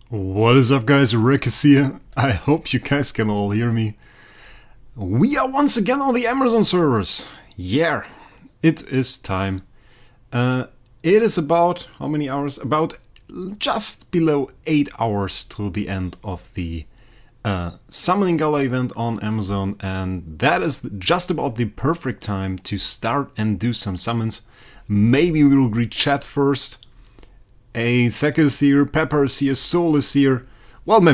What is up, guys? Wraec is here. I hope you guys can all hear me. We are once again on the Amazon servers. Yeah, it is time. It is about, how many hours? About just below 8 hours till the end of the Summoning Gala event on Amazon, and that is just about the perfect time to start and do some summons. Maybe we will greet chat first. Sek is here, Pepper is here, Soul is here. Well,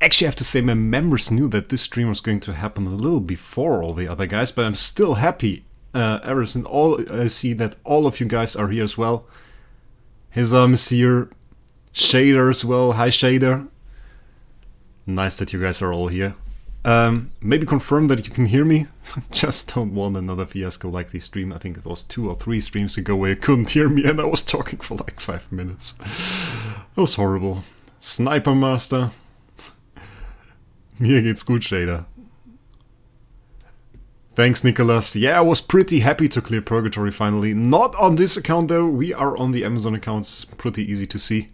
actually I have to say my members knew that this stream was going to happen a little before all the other guys, but I'm still happy ever since I see that all of you guys are here as well. Hizam is here, Shader as well. Hi Shader. Nice that you guys are all here. Maybe confirm that you can hear me. Just don't want another fiasco like this stream. I think it was 2 or 3 streams ago where you couldn't hear me and I was talking for like 5 minutes. It was horrible. Sniper Master. Mir geht's gut, Shader. Thanks, Nicholas. Yeah, I was pretty happy to clear Purgatory finally. Not on this account though. We are on the Amazon accounts. Pretty easy to see.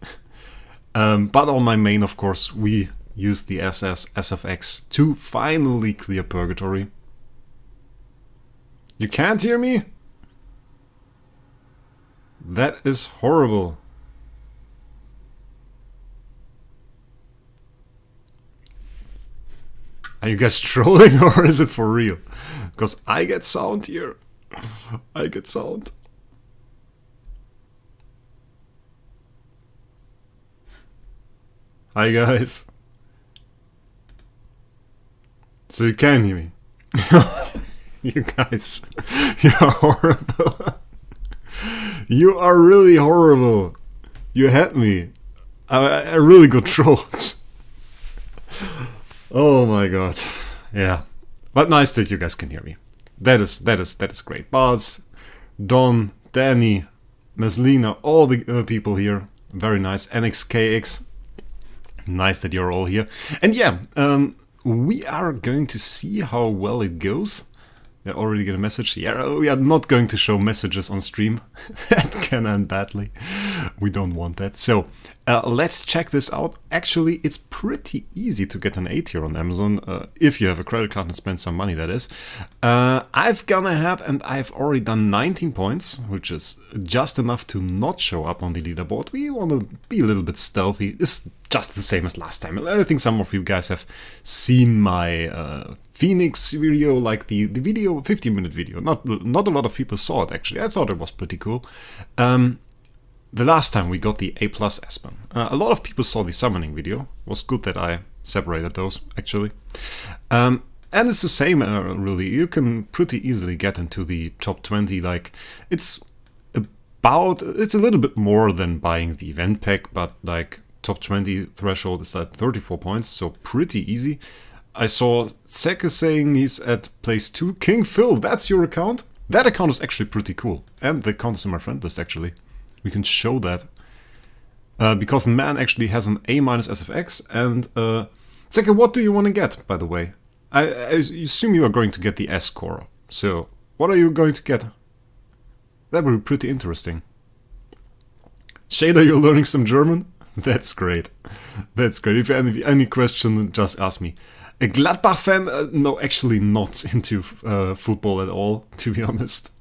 But on my main, of course, we use the SFX to finally clear Purgatory. You can't hear me? That is horrible. Are you guys trolling or is it for real? Because I get sound here. I get sound. Hi guys. So you can hear me. You guys, you're horrible. You are really horrible. You had me. I really got trolled. Oh my god. Yeah. But nice that you guys can hear me. That is great. Buzz, Don, Danny, Meslina, all the people here. Very nice. NXKX. Nice that you're all here. And yeah, we are going to see how well it goes. I already get a message. Yeah, we are not going to show messages on stream. That can end badly. We don't want that. So let's check this out. Actually, it's pretty easy to get an A tier on Amazon. If you have a credit card and spend some money, that is. I've gone ahead and I've already done 19 points, which is just enough to not show up on the leaderboard. We want to be a little bit stealthy. It's just the same as last time. I think some of you guys have seen my Phoenix video, like the video, 15-minute video. Not a lot of people saw it, actually. I thought it was pretty cool. The last time we got the A+ Aspen. A lot of people saw the summoning video. It was good that I separated those, actually. And it's the same, really. You can pretty easily get into the top 20. Like, it's a little bit more than buying the event pack, but like top 20 threshold is at 34 points, so pretty easy. I saw Sek is saying he's at place 2. King Phil, that's your account? That account is actually pretty cool. And the account is in my friend list, actually. We can show that. Because the man actually has an A- SFX. And Sek, what do you want to get, by the way? I assume you are going to get the S score. So, what are you going to get? That would be pretty interesting. Shader, you're learning some German? That's great. That's great. If you have any question, just ask me. A Gladbach fan? No, actually not into football at all, to be honest.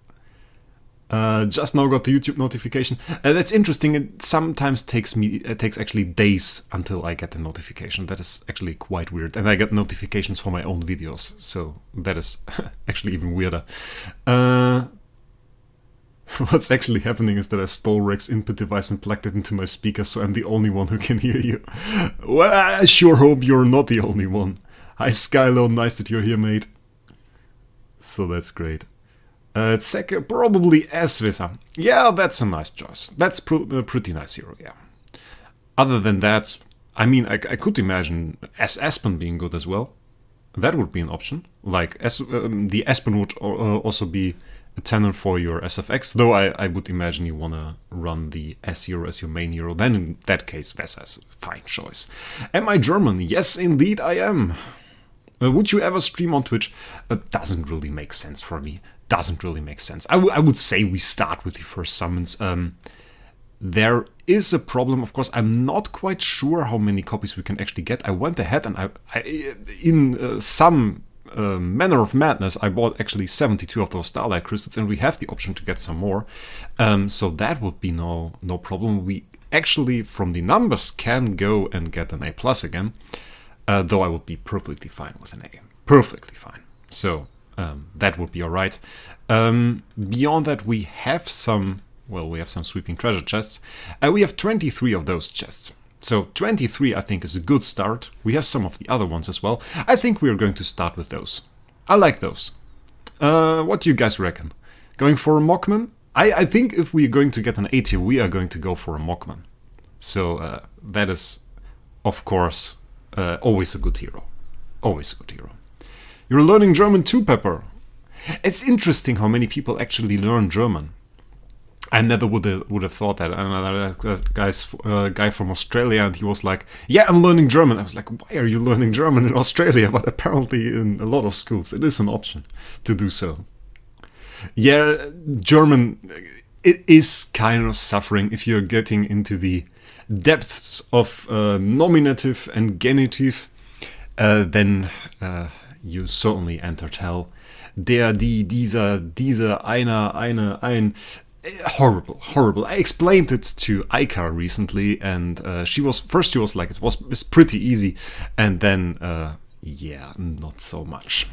Just now got the YouTube notification. That's interesting. It sometimes takes actually days until I get the notification. That is actually quite weird. And I get notifications for my own videos, so that is actually even weirder. What's actually happening is that I stole Wraec's input device and plugged it into my speaker, so I'm the only one who can hear you. Well, I sure hope you're not the only one. Hi Skylo, nice that you're here, mate. So that's great. Second, probably Svisa. Yeah, that's a nice choice. That's a pretty nice hero, yeah. Other than that, I mean, I could imagine Aspen being good as well. That would be an option. Like, the Aspen would also be a tenor for your SFX, though I would imagine you want to run the S hero as your main hero. Then in that case, Vesa is a fine choice. Am I German? Yes, indeed I am. Would you ever stream on Twitch? Doesn't really make sense for me. Doesn't really make sense. I would say we start with the first summons. There is a problem. Of course, I'm not quite sure how many copies we can actually get. I went ahead and in some manner of madness, I bought actually 72 of those Starlight crystals, and we have the option to get some more. So that would be no problem. We actually, from the numbers, can go and get an A+ again, though I would be perfectly fine with an A. Perfectly fine. So that would be alright. Beyond that, we have some sweeping treasure chests. We have 23 of those chests. So 23, I think, is a good start. We have some of the other ones as well. I think we are going to start with those. I like those. What do you guys reckon? Going for a Mockman? I think if we're going to get an A tier, we are going to go for a Mockman. So that is, of course, always a good hero. Always a good hero. You're learning German too, Pepper. It's interesting how many people actually learn German. I never would have thought that. Another guy from Australia, and he was like, "Yeah, I'm learning German." I was like, "Why are you learning German in Australia?" But apparently, in a lot of schools, it is an option to do so. Yeah, German, it is kind of suffering if you're getting into the depths of nominative and genitive. Then you certainly enter hell. Der, die, dieser, diese, einer, eine, ein. Horrible. I explained it to Aika recently, and she was like, it's pretty easy, and then yeah, not so much.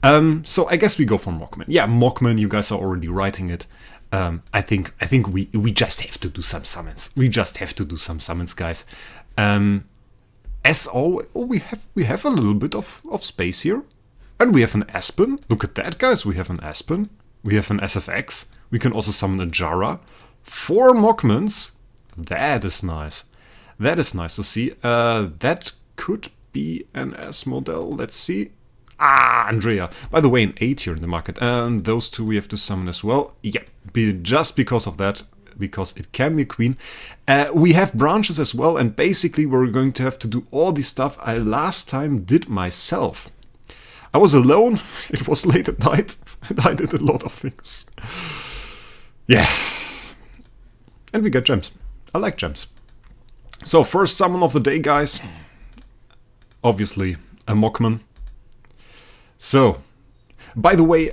So I guess we go for Mockman. Yeah, Mockman, you guys are already writing it. I think we just have to do some summons. We just have to do some summons, guys. As always, we have a little bit of space here, and we have an Aspen. Look at that, guys. We have an Aspen. We have an SFX. We can also summon a Jara. 4 Mockmans. That is nice. That is nice to see. That could be an S model. Let's see. Andrea. By the way, an A tier in the market. And those 2 we have to summon as well. Yeah, just because of that. Because it can be a queen. We have branches as well. And basically we're going to have to do all the stuff I last time did myself. I was alone, it was late at night, and I did a lot of things. Yeah. And we get gems. I like gems. So, first summon of the day, guys. Obviously, a Mockman. So, by the way,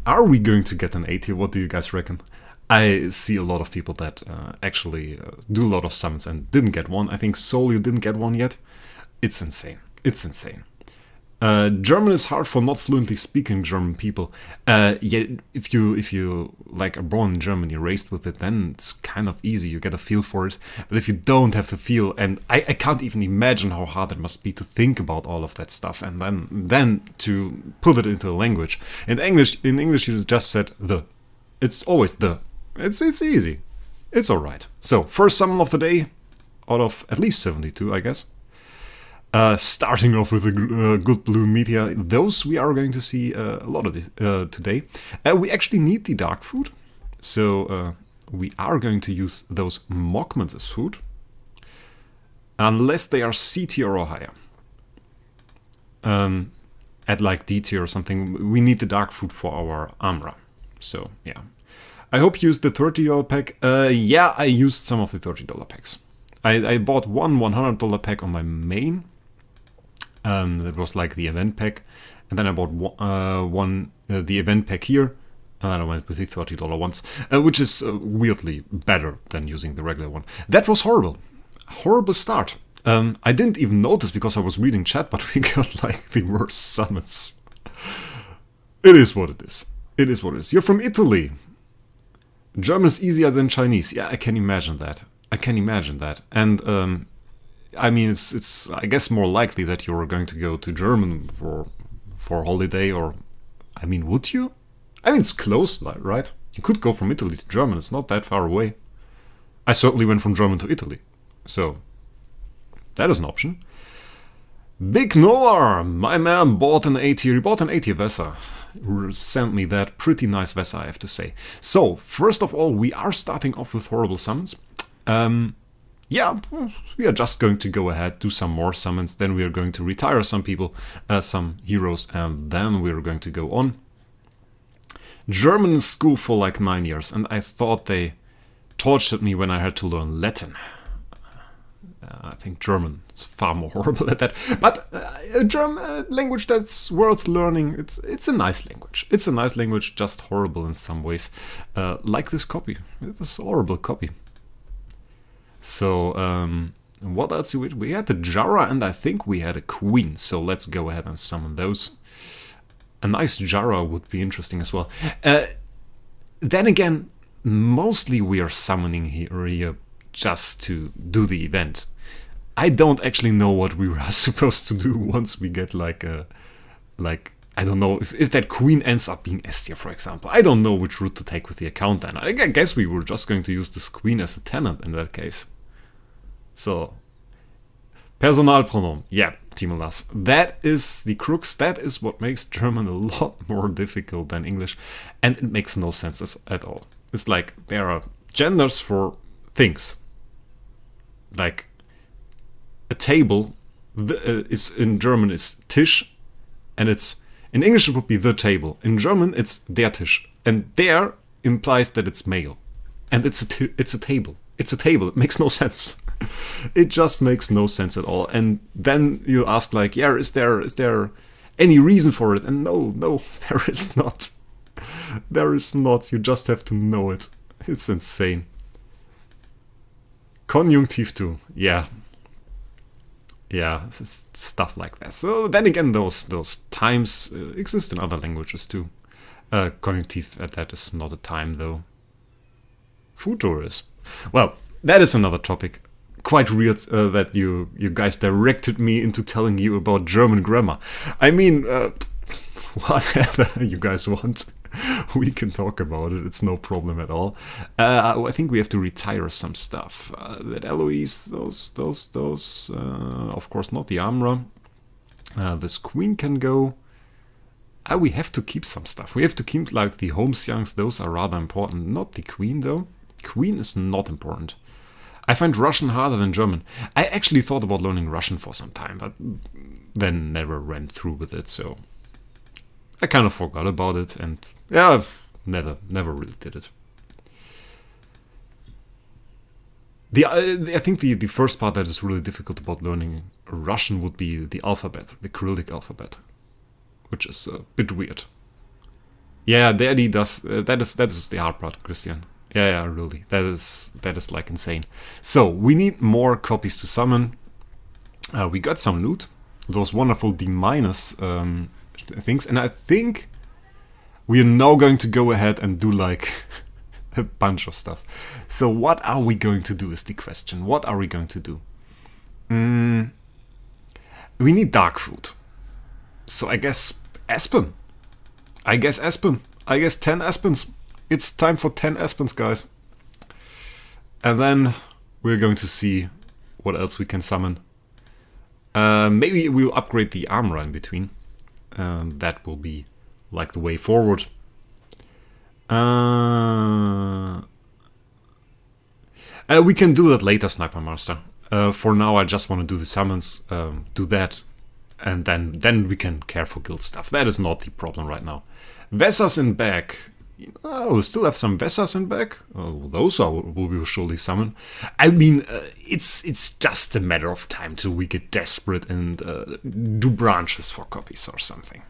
are we going to get an A tier? What do you guys reckon? I see a lot of people that actually do a lot of summons and didn't get one. I think Soul, you didn't get one yet. It's insane. It's insane. German is hard for not fluently speaking German people. Yeah, if you like are born in Germany, raised with it, then it's kind of easy. You get a feel for it. But if you don't have the feel, and I can't even imagine how hard it must be to think about all of that stuff, and then to put it into a language. In English, you just said the. It's always the. It's easy. It's all right. So first summon of the day, out of at least 72, I guess. Starting off with a good blue meteor. Those we are going to see a lot of this, today. We actually need the dark food, so we are going to use those Mockmans as food, unless they are C tier or higher. At like D tier or something, we need the dark food for our Amra. So yeah, I hope you used the $30 pack. Yeah, I used some of the $30 packs. I bought one $100 pack on my main. That was like the event pack, and then I bought the event pack here, and then I went with the $30 ones, which is weirdly better than using the regular one. That was horrible start. I didn't even notice because I was reading chat, but we got like the worst summons. It is what it is. It is what it is. You're from Italy. German is easier than Chinese. Yeah, I can imagine that. And I mean, it's I guess more likely that you're going to go to German for holiday, or I mean, would you? I mean, it's close, right? You could go from Italy to German. It's not that far away. I certainly went from German to Italy, so that is an option. Big Noah, my man, bought an A tier. He bought an A tier Vesa. Sent me that pretty nice Vesa, I have to say. So first of all, we are starting off with horrible summons. Yeah, we are just going to go ahead, do some more summons, then we are going to retire some people, some heroes, and then we are going to go on. German school for like 9 years, and I thought they tortured me when I had to learn Latin. I think German is far more horrible at that. But a German language that's worth learning. It's a nice language. It's a nice language, just horrible in some ways. Like this copy. It's a horrible copy. So, what else? We had the Jara, and I think we had a Queen. So let's go ahead and summon those. A nice Jara would be interesting as well. Then again, mostly we are summoning here just to do the event. I don't actually know what we were supposed to do once we get like I don't know, if that Queen ends up being Estia, for example. I don't know which route to take with the account then. I guess we were just going to use this Queen as a tenant in that case. So, Personalpronomen. Yeah, Timolas. That is the crux. That is what makes German a lot more difficult than English. And it makes no sense at all. It's like there are genders for things. Like a table is in German is Tisch, and it's in English it would be the table. In German it's der Tisch, and der implies that it's male, and it's a table. It's a table. It makes no sense. It just makes no sense at all. And then you ask like, yeah, is there any reason for it? And no, there is not. There is not. You just have to know it. It's insane. Conjunctive too. Yeah, stuff like that. So then again, those times exist in other languages too. Conjunctive at that is not a time though. Futur is. Well, that is another topic. Quite weird that you guys directed me into telling you about German grammar. I mean, whatever you guys want. We can talk about it. It's no problem at all. I think we have to retire some stuff. That Eloise, those. Of course, not the Amra. This Queen can go. We have to keep some stuff. We have to keep like the Holmesyoungs. Those are rather important. Not the Queen though. Queen is not important. I find Russian harder than German. I actually thought about learning Russian for some time, but then never went through with it. So I kind of forgot about it, and yeah, never really did it. I think the first part that is really difficult about learning Russian would be the alphabet, the Cyrillic alphabet, which is a bit weird. Yeah, Daddy does. That is the hard part, Christian. Yeah, really. That is like insane. So we need more copies to summon. We got some loot, those wonderful D- things, and I think we are now going to go ahead and do like a bunch of stuff. So what are we going to do is the question. What are we going to do? We need dark fruit. So I guess Aspen. I guess 10 Aspens. It's time for 10 Aspens, guys. And then we're going to see what else we can summon. Maybe we'll upgrade the armor in between. That will be like the way forward. We can do that later, Sniper Master. For now, I just want to do the summons, do that, and then we can care for guild stuff. That is not the problem right now. Vessas in back. Oh, we still have some Vessas in back. Oh, those will be surely summon. I mean, it's just a matter of time till we get desperate and do branches for copies or something.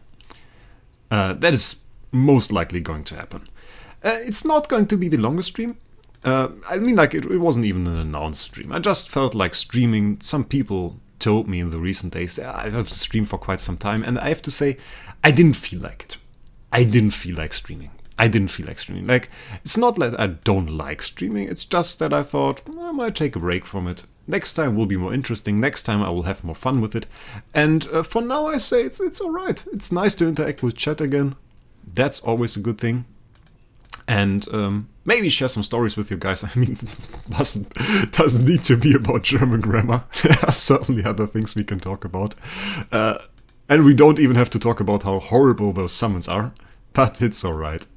That is most likely going to happen. It's not going to be the longest stream. I mean, like, it wasn't even an announced stream. I just felt like streaming. Some people told me in the recent days that I have streamed for quite some time, and I have to say, I didn't feel like it. I didn't feel like streaming. Like, it's not that I don't like streaming, it's just that I thought, I might take a break from it. Next time will be more interesting, next time I will have more fun with it. And for now I say it's alright. It's nice to interact with chat again. That's always a good thing. And maybe share some stories with you guys. I mean, it doesn't need to be about German grammar. There are certainly other things we can talk about. And we don't even have to talk about how horrible those summons are. But it's alright.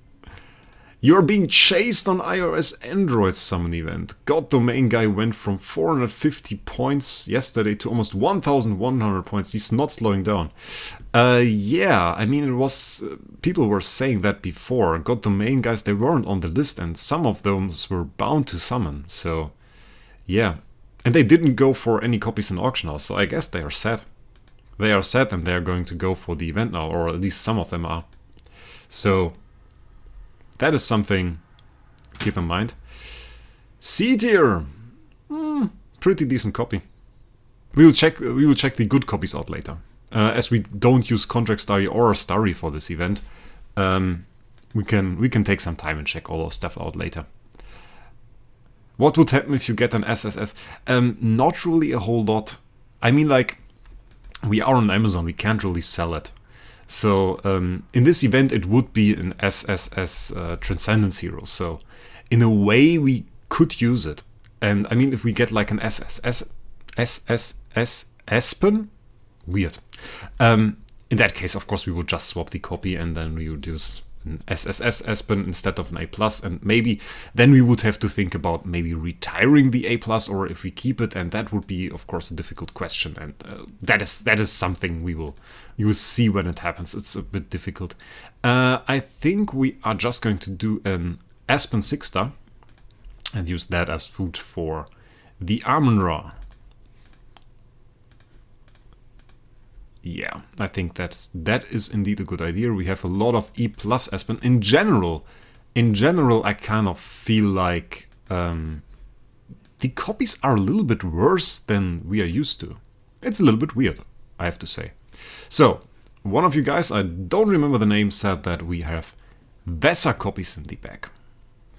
You're being chased on iOS Android summon event. God Domain guy went from 450 points yesterday to almost 1,100 points. He's not slowing down. Yeah, I mean, it was... people were saying that before. God Domain guys, they weren't on the list, and some of those were bound to summon. So, yeah. And they didn't go for any copies in auction house, so I guess they are set. They are set, and they are going to go for the event now, or at least some of them are. So... that is something to keep in mind. C tier, pretty decent copy. We will check the good copies out later. As we don't use Contract Starry or Starry for this event, we can take some time and check all those stuff out later. What would happen if you get an SSS? Not really a whole lot. I mean, like, we are on Amazon, we can't really sell it. So in this event it would be an SSS Transcendence Hero. So in a way we could use it. And I mean, if we get like an SSS Aspen, weird. In that case, of course, we would just swap the copy and then we would use an SSS Aspen instead of an A+. And maybe then we would have to think about maybe retiring the A+, or if we keep it, and that would be, of course, a difficult question. And that is something you will see when it happens. It's a bit difficult. I think we are just going to do an Aspen 6-star and use that as food for the Amon-Ra. Yeah, I think that is indeed a good idea. We have a lot of E+ Aspen. In general, I kind of feel like the copies are a little bit worse than we are used to. It's a little bit weird, I have to say. So, one of you guys, I don't remember the name, said that we have Vesa copies in the back.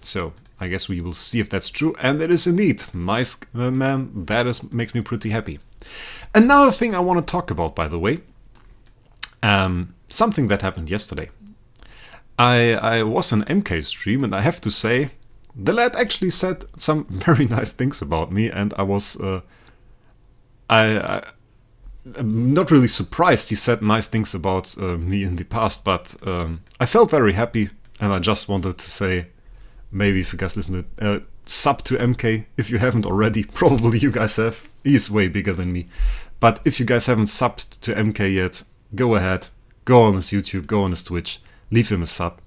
So, I guess we will see if that's true, and it is indeed. Nice, man, makes me pretty happy. Another thing I want to talk about, by the way, something that happened yesterday. I was on MK stream, and I have to say, the lad actually said some very nice things about me, and I was... I'm not really surprised he said nice things about me in the past, but I felt very happy, and I just wanted to say, maybe if you guys listen to sub to MK, if you haven't already, probably you guys have. He's way bigger than me. But if you guys haven't subbed to MK yet, go ahead, go on his YouTube, go on his Twitch, leave him a sub.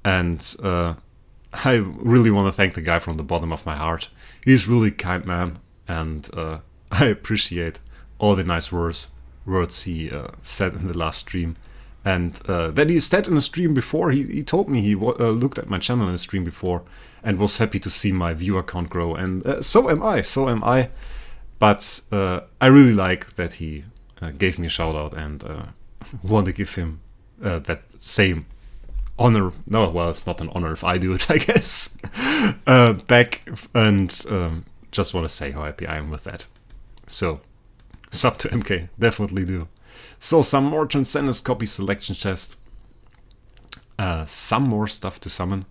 And I really want to thank the guy from the bottom of my heart. He's really kind man, and I appreciate all the nice words he said in the last stream. And that he said in a stream before, he told me he looked at my channel in a stream before and was happy to see my viewer count grow. And so am I. But I really like that he gave me a shout out, and want to give him that same honor. No, well, it's not an honor if I do it, I guess. Back, and just want to say how happy I am with that. So, sub to MK, definitely do. So, some more Transcendence copy selection chest. Some more stuff to summon.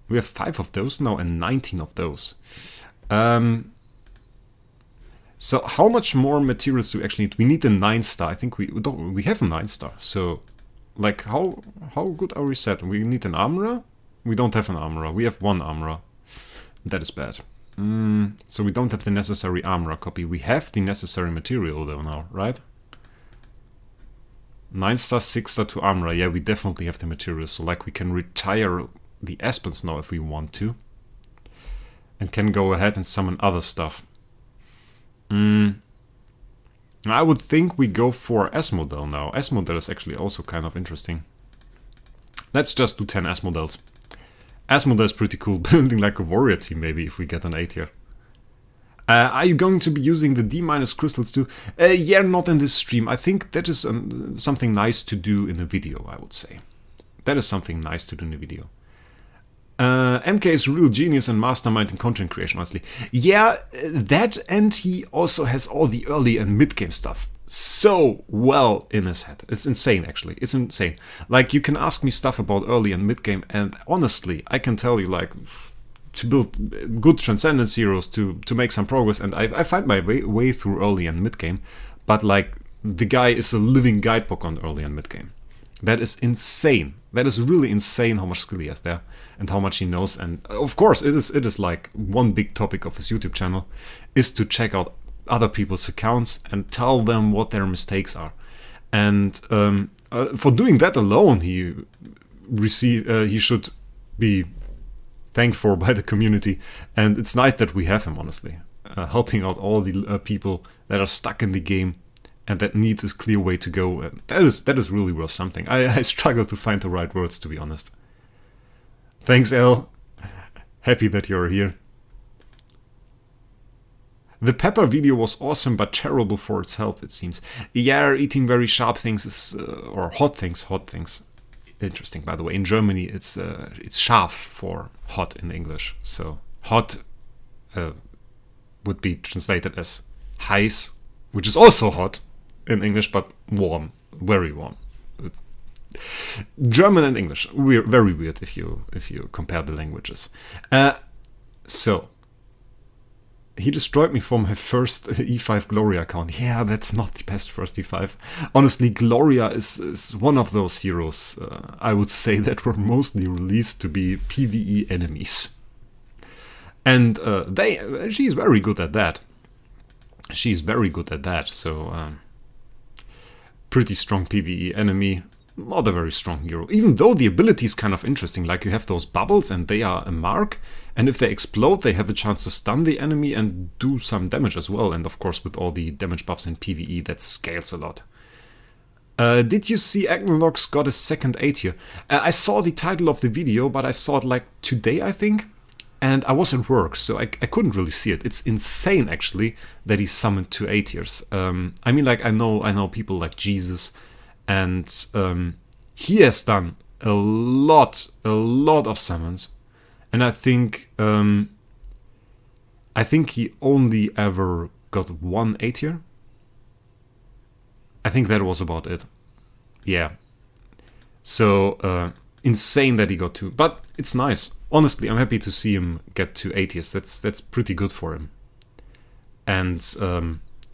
We have 5 of those now and 19 of those. So how much more materials do we actually need? We need a 9-star. I think we have a 9-star. So, like, how good are we set? We need an Amra? We don't have an Amra. We have 1 Amra. That is bad. So we don't have the necessary Amra copy. We have the necessary material though now, right? 9-star, 6-star to Amra. Yeah, we definitely have the material. So like we can retire the Aspens now if we want to. And can go ahead and summon other stuff. I would think we go for S-Model now. S-Model is actually also kind of interesting. Let's just do 10 S-Models. S-Model is pretty cool. Building like a warrior team maybe if we get an 8 here. Are you going to be using the D- crystals too? Yeah, not in this stream. I think that is something nice to do in a video, I would say. That is something nice to do in a video. MK is a real genius and mastermind in content creation, honestly. Yeah, that, and he also has all the early and mid-game stuff so well in his head. It's insane, actually. It's insane. Like, you can ask me stuff about early and mid-game, and honestly, I can tell you, like, to build good Transcendence heroes, to make some progress, and I find my way through early and mid-game, but, like, the guy is a living guidebook on early and mid-game. That is insane. That is really insane how much skill he has there and how much he knows. And of course, it is like one big topic of his YouTube channel is to check out other people's accounts and tell them what their mistakes are. And for doing that alone, he should be thanked for by the community. And it's nice that we have him, honestly, helping out all the people that are stuck in the game and that needs a clear way to go. And that is really worth something. I struggle to find the right words, to be honest. Thanks, El. Happy that you're here. The pepper video was awesome, but terrible for its health, it seems. Yeah, eating very sharp things is, or hot things. Interesting, by the way. In Germany, it's scharf for hot in English. So hot would be translated as heiß, which is also hot in English, but warm, very warm. German and English, very weird if you compare the languages. So he destroyed me for my first E5 Gloria account. Yeah, that's not the best first E5. Honestly, Gloria is one of those heroes, I would say, that were mostly released to be PvE enemies. And she's very good at that. So, pretty strong PvE enemy. Not a very strong hero, even though the ability is kind of interesting. Like, you have those bubbles and they are a mark, and if they explode they have a chance to stun the enemy and do some damage as well. And of course, with all the damage buffs in PvE, that scales a lot. Did you see Agnolox got a second A tier? I saw the title of the video, but I saw it like today, I think, and I was at work, so I couldn't really see it. It's insane, actually, that he summoned 2 A tiers. I mean, like, I know people like Jesus, and he has done a lot of summons, and I think he only ever got 1 A tier. I think that was about it. Yeah. So insane that he got 2, but it's nice. Honestly, I'm happy to see him get 2 A tiers. That's pretty good for him, and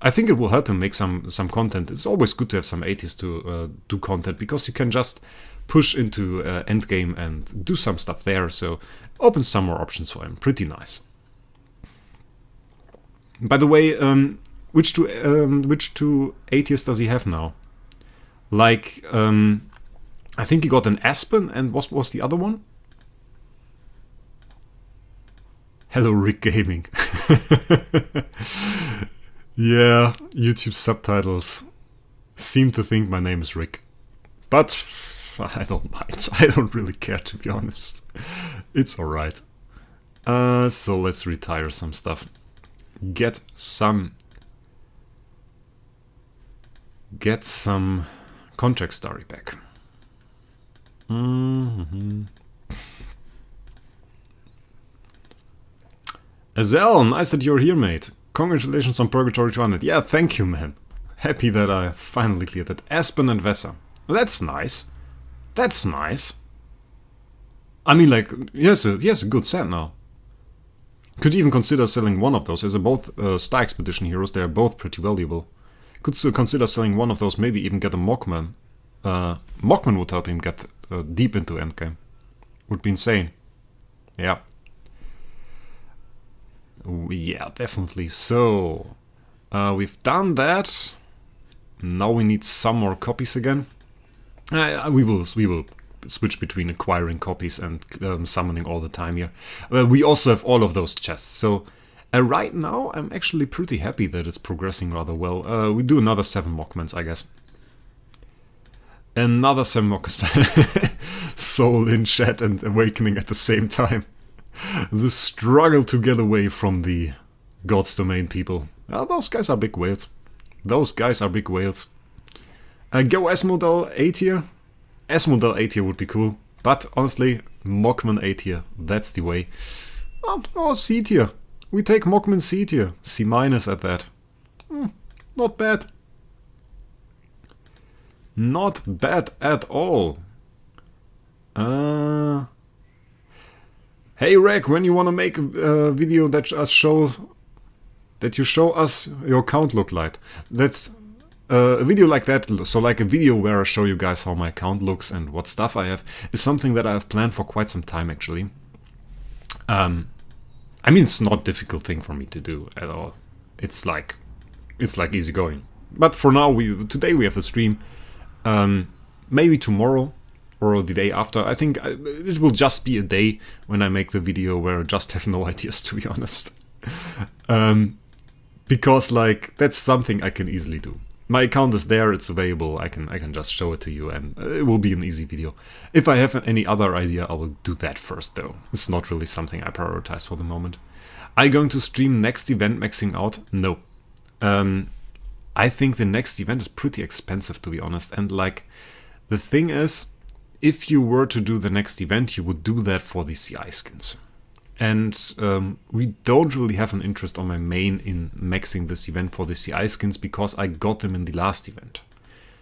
I think it will help him make some content. It's always good to have some A tiers to do content, because you can just push into endgame and do some stuff there. So opens some more options for him. Pretty nice. By the way, which two A tiers does he have now? Like, I think he got an Aspen, and what was the other one? Hello, Rick Gaming. Yeah, YouTube subtitles seem to think my name is Rick. But I don't mind. I don't really care, to be honest. It's alright. So let's retire some stuff. Get some contract story back. Azel, nice that you're here, mate. Congratulations on Purgatory 200. Yeah, thank you, man. Happy that I finally cleared it. Aspen and Vesa. That's nice. That's nice. I mean, like, he has a good set now. Could even consider selling one of those. As both Star Expedition heroes, they are both pretty valuable. Could still consider selling one of those, maybe even get a Mockman. Mockman would help him get deep into endgame. Would be insane. Yeah. Yeah, definitely. So, we've done that. Now we need some more copies again. We will switch between acquiring copies and summoning all the time here. We also have all of those chests. So, right now I'm actually pretty happy that it's progressing rather well. We do another 7 Mockmans, I guess. Another 7 Mockmans. Soul in chat and awakening at the same time. The struggle to get away from the God's Domain people. Those guys are big whales. Those guys are big whales. Go S-Model A tier. S-Model A tier would be cool. But honestly, Mockman A tier. That's the way. Oh, C tier. We take Mockman C tier. C- at that. Not bad. Not bad at all. Hey Wraec, when you wanna make a video that you show us your account look like? That's a video like that, so like a video where I show you guys how my account looks and what stuff I have, is something that I have planned for quite some time actually. I mean, it's not a difficult thing for me to do at all. It's like easy going. But for now, today we have the stream. Maybe tomorrow or the day after. I think it will just be a day when I make the video where I just have no ideas, to be honest. Because like that's something I can easily do. My account is there, it's available. I can just show it to you, and it will be an easy video. If I have any other idea, I will do that first, though. It's not really something I prioritize for the moment. Are you going to stream next event maxing out? No. I think the next event is pretty expensive, to be honest. And like, the thing is, if you were to do the next event, you would do that for the CI skins. And we don't really have an interest on my main in maxing this event for the CI skins because I got them in the last event.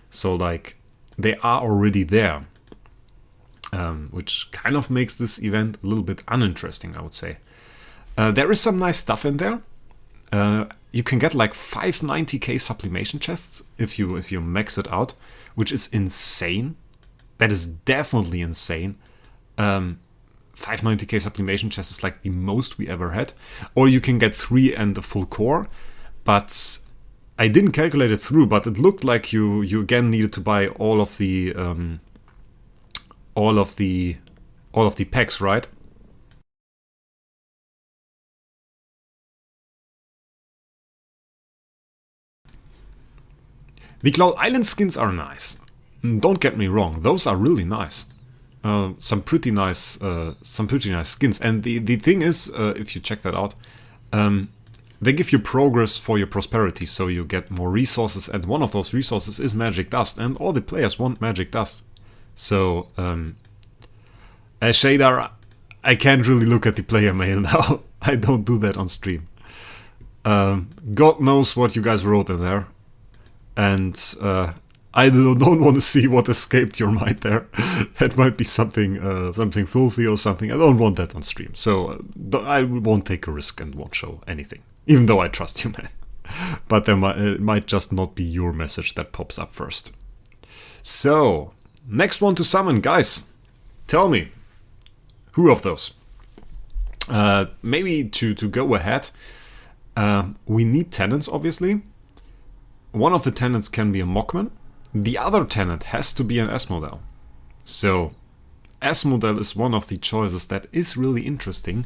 So like, they are already there. Which kind of makes this event a little bit uninteresting, I would say. There is some nice stuff in there. You can get like 590k sublimation chests if you max it out, which is insane. That is definitely insane. 590k sublimation chest is like the most we ever had. Or you can get 3 and a full core. But I didn't calculate it through, but it looked like you again needed to buy all of the packs, right? The Cloud Island skins are nice. Don't get me wrong, those are really nice. Some pretty nice skins. And the thing is, if you check that out, they give you progress for your prosperity, so you get more resources, and one of those resources is magic dust, and all the players want magic dust. So, as Shadar, I can't really look at the player mail now. I don't do that on stream. God knows what you guys wrote in there. And I don't want to see what escaped your mind there. That might be something filthy or something. I don't want that on stream. So I won't take a risk and won't show anything. Even though I trust you, man. But it might just not be your message that pops up first. So, next one to summon. Guys, tell me. Who of those? Maybe to go ahead. We need tenants, obviously. One of the tenants can be a Mockman. The other tenant has to be an S-Model. So, S-Model is one of the choices that is really interesting.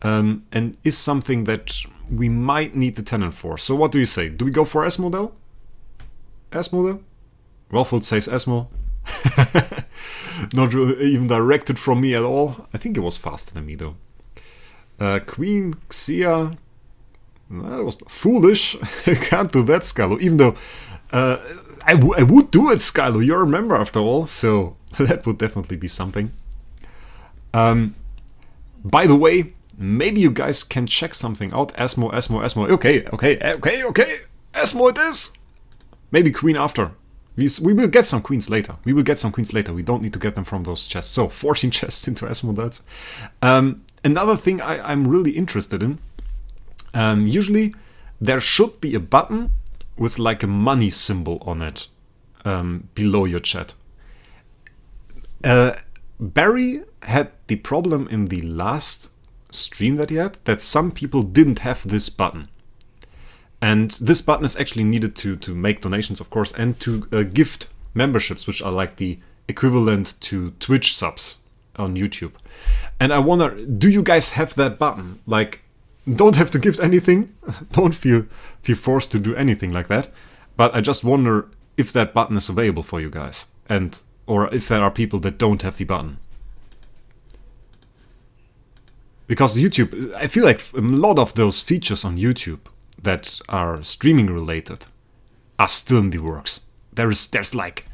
And is something that we might need the tenant for. So what do you say? Do we go for S-Model? S-Model? Waffle says S-Mo. Not really even directed from me at all. I think it was faster than me though. Queen Xia. That was foolish. I can't do that, Skylo. Even though I would do it, Skylo. You're a member after all, so that would definitely be something. By the way, maybe you guys can check something out. Esmo. Okay. Esmo it is. Maybe Queen after. We will get some queens later. We don't need to get them from those chests. So 14 chests into Esmo. That's another thing I'm really interested in. Usually there should be a button with like a money symbol on it below your chat. Barry had the problem in the last stream that he had that some people didn't have this button. And this button is actually needed to make donations, of course, and to gift memberships, which are like the equivalent to Twitch subs on YouTube. And I wonder, do you guys have that button? Like, don't have to gift anything. Don't feel forced to do anything like that. But I just wonder if that button is available for you guys, or if there are people that don't have the button. Because YouTube, I feel like a lot of those features on YouTube that are streaming related are still in the works. There is like,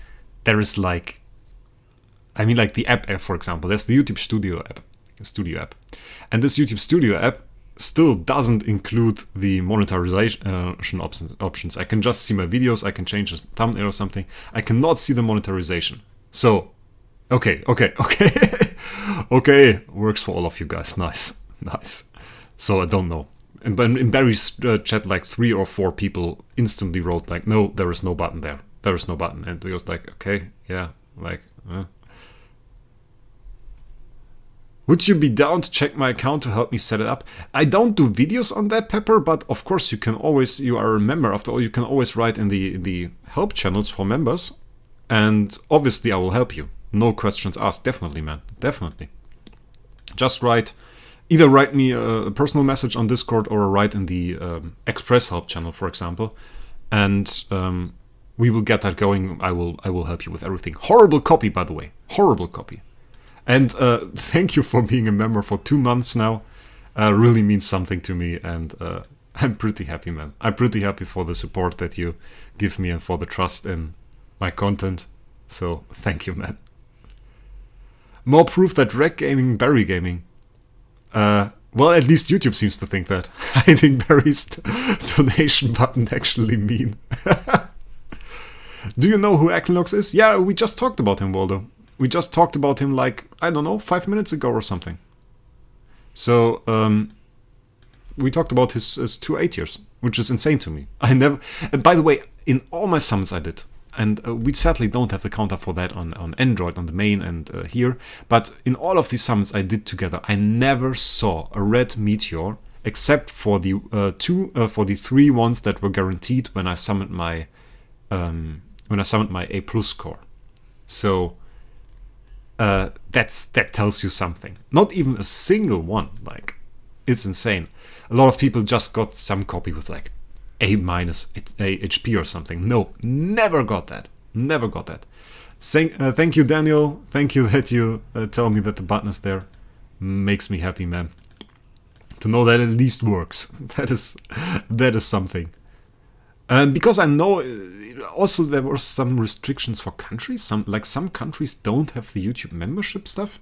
I mean, like the app, for example. There's the YouTube Studio app, and this YouTube Studio app still doesn't include the monetization options. I can just see my videos. I can change the thumbnail or something. I cannot see the monetization. So, okay. Okay, works for all of you guys. Nice. So I don't know. And in Barry's chat, like 3 or 4 people instantly wrote like, no, there is no button there. There is no button. And he was like, okay, yeah, like... Would you be down to check my account to help me set it up? I don't do videos on that, Pepper, but of course you are a member. After all, you can always write in the help channels for members. And obviously I will help you. No questions asked. Definitely, man. Definitely. Just either write me a personal message on Discord or write in the Express help channel, for example. And we will get that going. I will help you with everything. Horrible copy, by the way. Horrible copy. And thank you for being a member for 2 months now. Really means something to me, and I'm pretty happy, man. I'm pretty happy for the support that you give me and for the trust in my content. So thank you, man. More proof that Wraec gaming, Barry gaming. Well, at least YouTube seems to think that. I think Barry's donation button actually mean. Do you know who Equinox is? Yeah, we just talked about him, Waldo. We just talked about him like, I don't know, 5 minutes ago or something. So, we talked about his 2 8 years, which is insane to me. And by the way, in all my summons I did, and we sadly don't have the counter for that on Android, on the main and here, but in all of these summons I did together, I never saw a red meteor, except for the 3 ones that were guaranteed when I summoned my A+ score. So, that tells you something. Not even a single one. Like, it's insane. A lot of people just got some copy with like A- HP or something. No, never got that. Never got that. Thank you, Daniel. Thank you that you tell me that the button is there. Makes me happy, man. To know that it at least works. That is something. And because I know, also there were some restrictions for countries. Some countries don't have the YouTube membership stuff.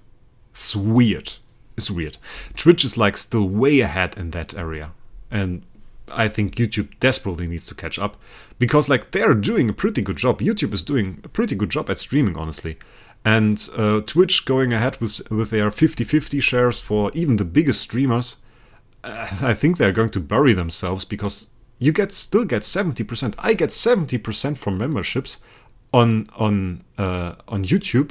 It's weird. It's weird. Twitch is like still way ahead in that area. And I think YouTube desperately needs to catch up. Because like they're doing a pretty good job. YouTube is doing a pretty good job at streaming, honestly. And Twitch going ahead with their 50-50 shares for even the biggest streamers. I think they're going to bury themselves because... You still get 70%. I get 70% from memberships on YouTube,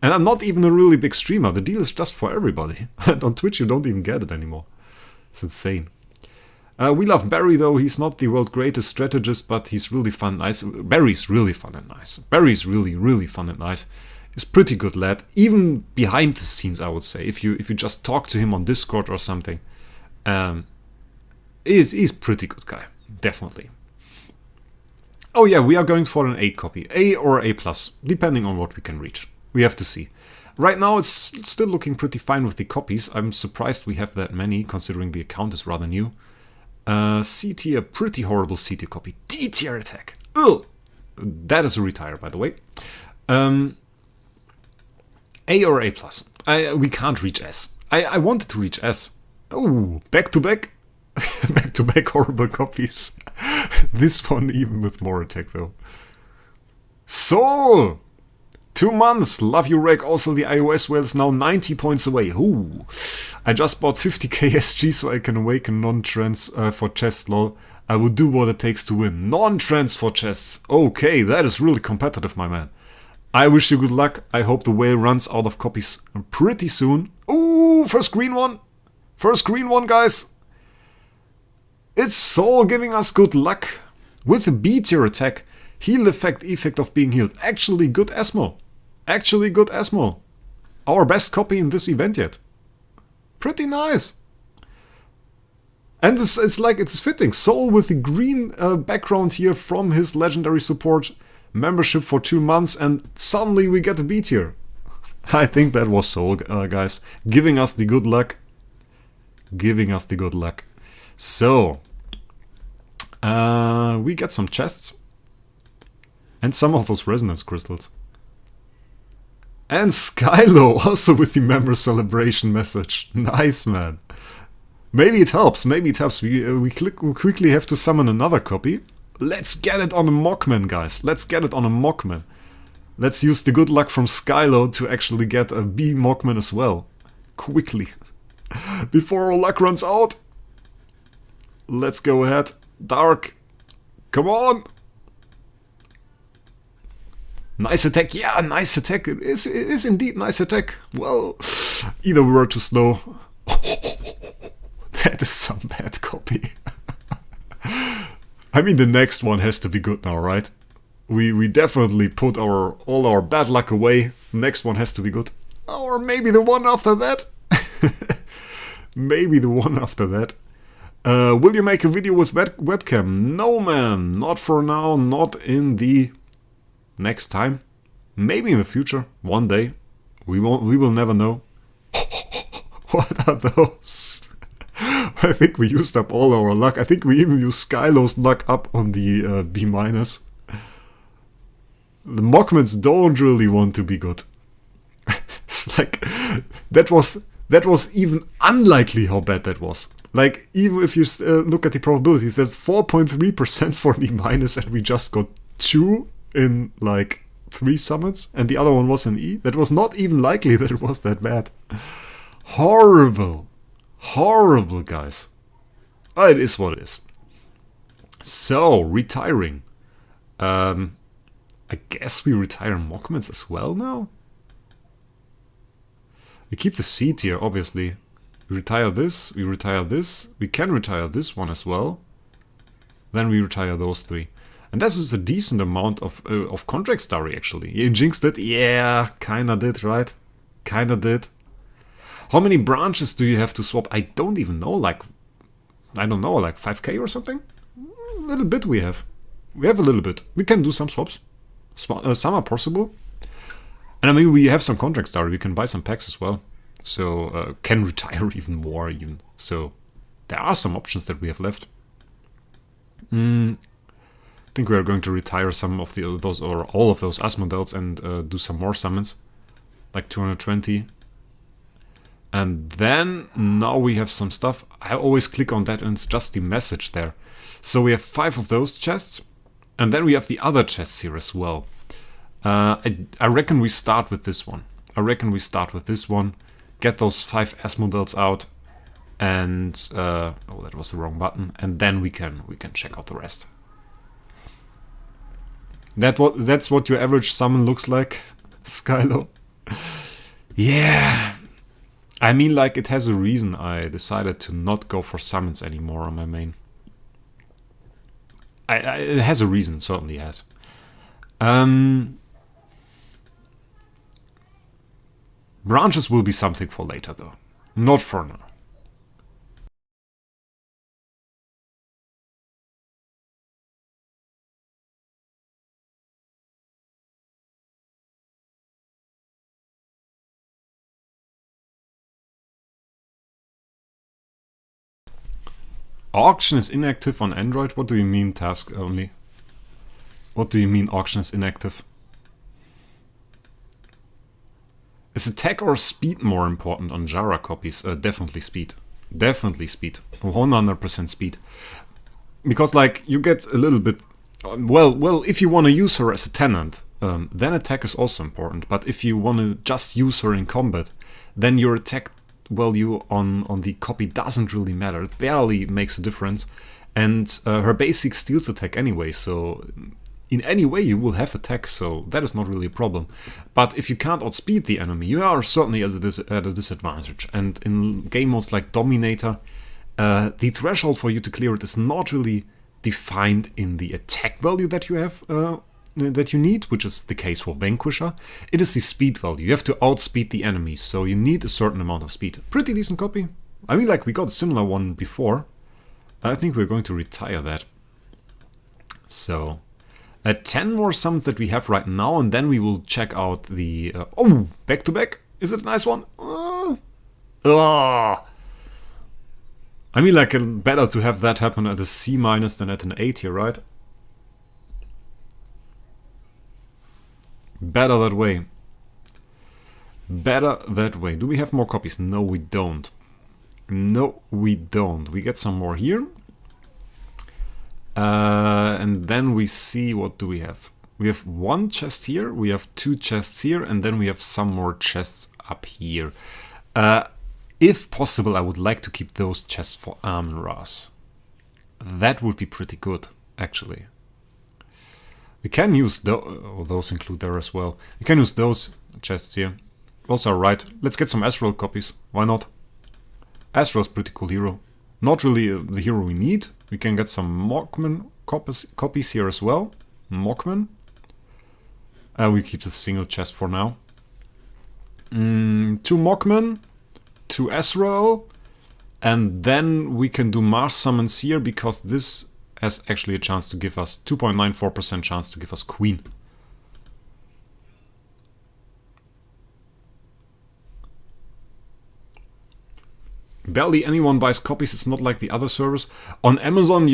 and I'm not even a really big streamer. The deal is just for everybody. And on Twitch, you don't even get it anymore. It's insane. We love Barry, though. He's not the world's greatest strategist, but he's really fun and nice. Barry's really fun and nice. Barry's really, really fun and nice. He's a pretty good lad, even behind the scenes, I would say. If you just talk to him on Discord or something, he's a pretty good guy. Definitely. Oh yeah, we are going for an A copy. A or A+, depending on what we can reach. We have to see. Right now it's still looking pretty fine with the copies. I'm surprised we have that many, considering the account is rather new. C tier, pretty horrible C tier copy. D tier attack. Ugh! That is a retire, by the way. A or A+. We can't reach S. I wanted to reach S. Oh, back to back. Back-to-back horrible copies. This one even with more attack though. So, 2 months. Love you, Wraec. Also, the iOS whale is now 90 points away. Ooh. I just bought 50k SG so I can awaken non-trans for chests, lol. I will do what it takes to win. Non-trans for chests. Okay, that is really competitive, my man. I wish you good luck. I hope the whale runs out of copies pretty soon. Ooh, first green one. First green one, guys. It's Soul giving us good luck. With a B tier attack, heal effect of being healed. Actually good Asmo. Actually good Asmo. Our best copy in this event yet. Pretty nice. And it's like it's fitting. Soul with the green background here from his legendary support membership for 2 months, and suddenly we get a B tier. I think that was Soul, guys. Giving us the good luck. Giving us the good luck. So, we get some chests. And some of those resonance crystals. And Skylo also with the member celebration message. Nice, man. Maybe it helps, maybe it helps. We quickly have to summon another copy. Let's get it on a Mockman, guys. Let's get it on a Mockman. Let's use the good luck from Skylo to actually get a B Mockman as well. Quickly. Before our luck runs out. Let's go ahead. Dark. Come on. Nice attack. Yeah, nice attack. It is indeed nice attack. Well, either we were too slow. That is some bad copy. I mean, the next one has to be good now, right? We definitely put all our bad luck away. Next one has to be good. Or maybe the one after that. Maybe the one after that. Will you make a video with webcam? No, man. Not for now. Not in the next time. Maybe in the future. One day. We will never know. What are those? I think we used up all our luck. I think we even used Skylo's luck up on the B-. The Mockmans don't really want to be good. It's like, that was even unlikely how bad that was. Like, even if you look at the probabilities, that's 4.3% for B-, and we just got 2 in like 3 summons, and the other one was an E. That was not even likely that it was that bad. Horrible. Horrible, guys. It is what it is. So, retiring. I guess we retire Mockmans as well now? We keep the seat here, obviously. We retire this, we retire this. We can retire this one as well. Then we retire those 3. And this is a decent amount of contract story, actually. You jinxed it? Yeah, kinda did, right? Kinda did. How many branches do you have to swap? I don't even know, like, I don't know, like 5k or something? A little bit we have. We have a little bit. We can do some swaps. Some are possible. And I mean, we have some contract story. We can buy some packs as well. So, can retire even more even. So, there are some options that we have left. I think we are going to retire some of those, or all of those Asmodeles, and do some more summons. Like 220. And then, now we have some stuff. I always click on that and it's just the message there. So we have 5 of those chests. And then we have the other chests here as well. I reckon we start with this one. Get those 5 Asmodeles out. And, oh, that was the wrong button. And then we can check out the rest. That's what your average summon looks like, Skylo. Yeah. I mean, like, it has a reason I decided to not go for summons anymore on my main. It has a reason, certainly has. Branches will be something for later, though. Not for now. Auction is inactive on Android? What do you mean task only? What do you mean auction is inactive? Is attack or speed more important on Jara copies? Definitely speed. Definitely speed. 100% speed. Because, like, you get a little bit... Well, if you want to use her as a tenant, then attack is also important. But if you want to just use her in combat, then your attack value on the copy doesn't really matter. It barely makes a difference. And her basic steals attack anyway, so in any way you will have attack, so that is not really a problem. But if you can't outspeed the enemy, you are certainly at a disadvantage. And in game modes like Dominator, the threshold for you to clear it is not really defined in the attack value that you have, that you need, which is the case for Vanquisher. It is the speed value. You have to outspeed the enemies, so you need a certain amount of speed. Pretty decent copy. I mean, like, we got a similar one before. I think we're going to retire that. So, 10 more summons that we have right now, and then we will check out the... oh, back-to-back? Is it a nice one? I mean, like, better to have that happen at a C- than at an A tier, right? Better that way. Better that way. Do we have more copies? No, we don't. No, we don't. We get some more here. And then we see, what do we have? We have 1 chest here, we have 2 chests here, and then we have some more chests up here. If possible, I would like to keep those chests for Amun-Ra's. That would be pretty good, actually. We can use those include there as well. We can use those chests here. Those are right. Let's get some Ezreal copies. Why not? Ezreal's pretty cool hero. Not really the hero we need. We can get some Mockman copies here as well. Mockman. We keep the single chest for now. 2 Mockman, 2 Ezreal, and then we can do Mars summons here because this has actually a chance to give us 2.94% chance to give us Queen. Barely anyone buys copies. It's not like the other servers. On Amazon,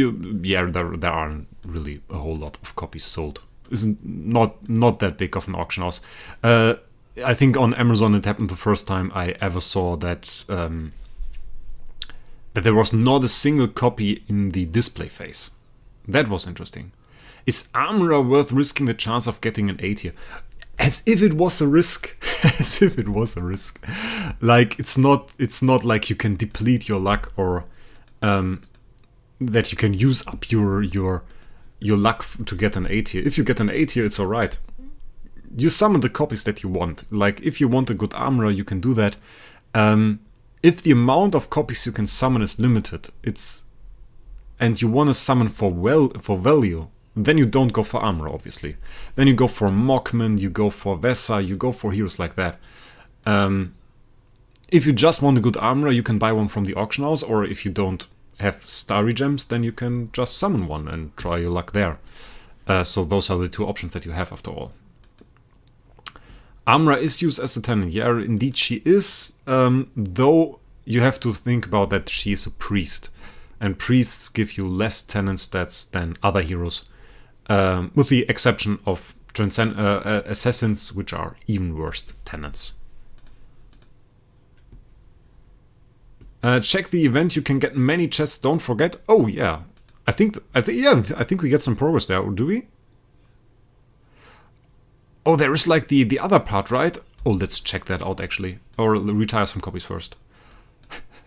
there aren't really a whole lot of copies sold. Isn't not that big of an auction house. I think on Amazon it happened the first time I ever saw that that there was not a single copy in the display phase. That was interesting. Is Armora worth risking the chance of getting an A tier? As if it was a risk. As if it was a risk. Like it's not like you can deplete your luck or that you can use up your luck to get an A tier. If you get an A tier, it's alright. You summon the copies that you want. Like if you want a good Armora, you can do that. If the amount of copies you can summon is limited, and you want to summon for value, then you don't go for Armor, obviously. Then you go for Mockman, you go for Vesa, you go for heroes like that. If you just want a good Armor, you can buy one from the auction house, or if you don't have Starry Gems, then you can just summon one and try your luck there. So those are the 2 options that you have after all. Amra is used as a tenant. Yeah, indeed she is, though you have to think about that she is a priest. And priests give you less tenant stats than other heroes. With the exception of assassins, which are even worse tenants. Check the event, you can get many chests, don't forget. Oh yeah, I think we get some progress there, do we? Oh, there is like the other part, right? Oh, let's check that out actually. Or retire some copies first.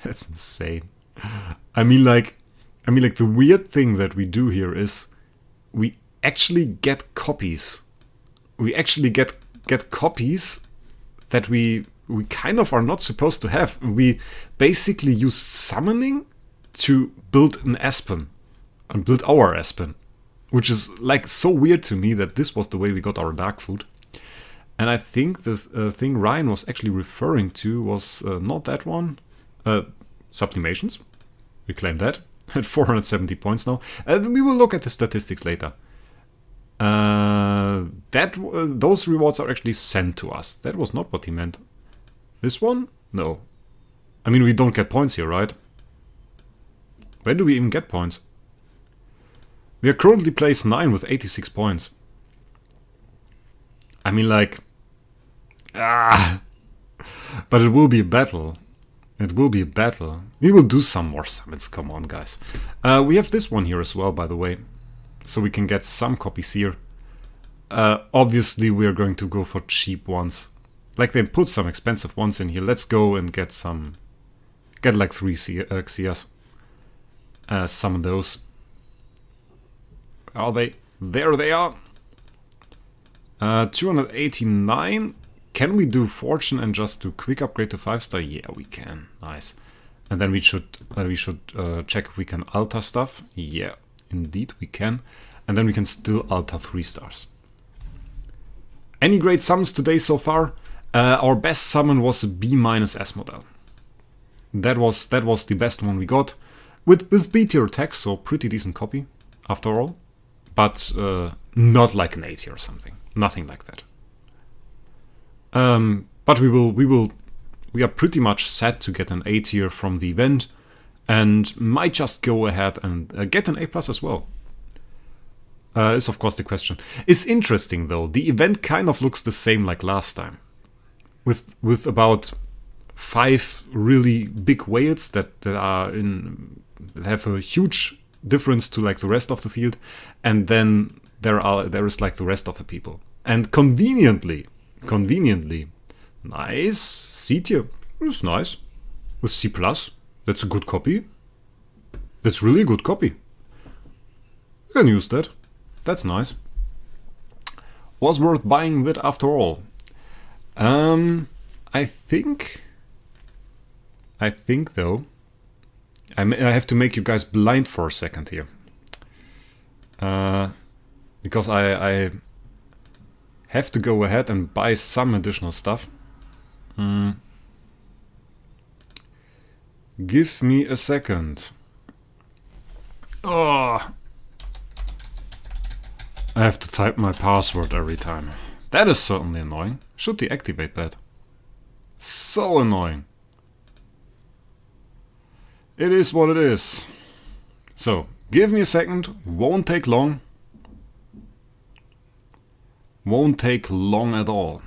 That's insane. I mean like the weird thing that we do here is we actually get copies. We actually get copies that we kind of are not supposed to have. We basically use summoning to build an Aspen and build our Aspen, which is like so weird to me that this was the way we got our dark food. And I think the thing Ryan was actually referring to was not that one. Sublimations. We claim that at 470 points now. We will look at the statistics later. Those rewards are actually sent to us. That was not what he meant. This one? No. I mean, we don't get points here, right? Where do we even get points? We are currently placed 9 with 86 points. I mean, like... But it will be a battle. It will be a battle. We will do some more summons, come on, guys. We have this one here as well, by the way. So we can get some copies here. Obviously, we are going to go for cheap ones. Like, they put some expensive ones in here. Let's go and get some... Get like 3 Xias. Summon those. Are they? There they are. 289. Can we do Fortune and just do quick upgrade to 5-star? Yeah, we can. Nice. And then we should check if we can alter stuff. Yeah, indeed we can. And then we can still alter 3 stars. Any great summons today so far? Our best summon was a B- S model. That was the best one we got. With B tier text, so pretty decent copy after all. But not like an A tier or something. Nothing like that. But we are pretty much set to get an A tier from the event, and might just go ahead and get an A+ as well. Is of course the question. It's interesting though. The event kind of looks the same like last time, with about 5 really big whales that have a huge difference to like the rest of the field, and then there is like the rest of the people. And conveniently, nice C tier. It's nice with C+. That's a good copy. That's really a good copy. can use that. That's nice. Was worth buying that after all. I think though, I have to make you guys blind for a second here. Because I have to go ahead and buy some additional stuff. Give me a second. Oh, I have to type my password every time. That is certainly annoying. Should deactivate that. So annoying. It is what it is. So, give me a second. Won't take long. Won't take long at all.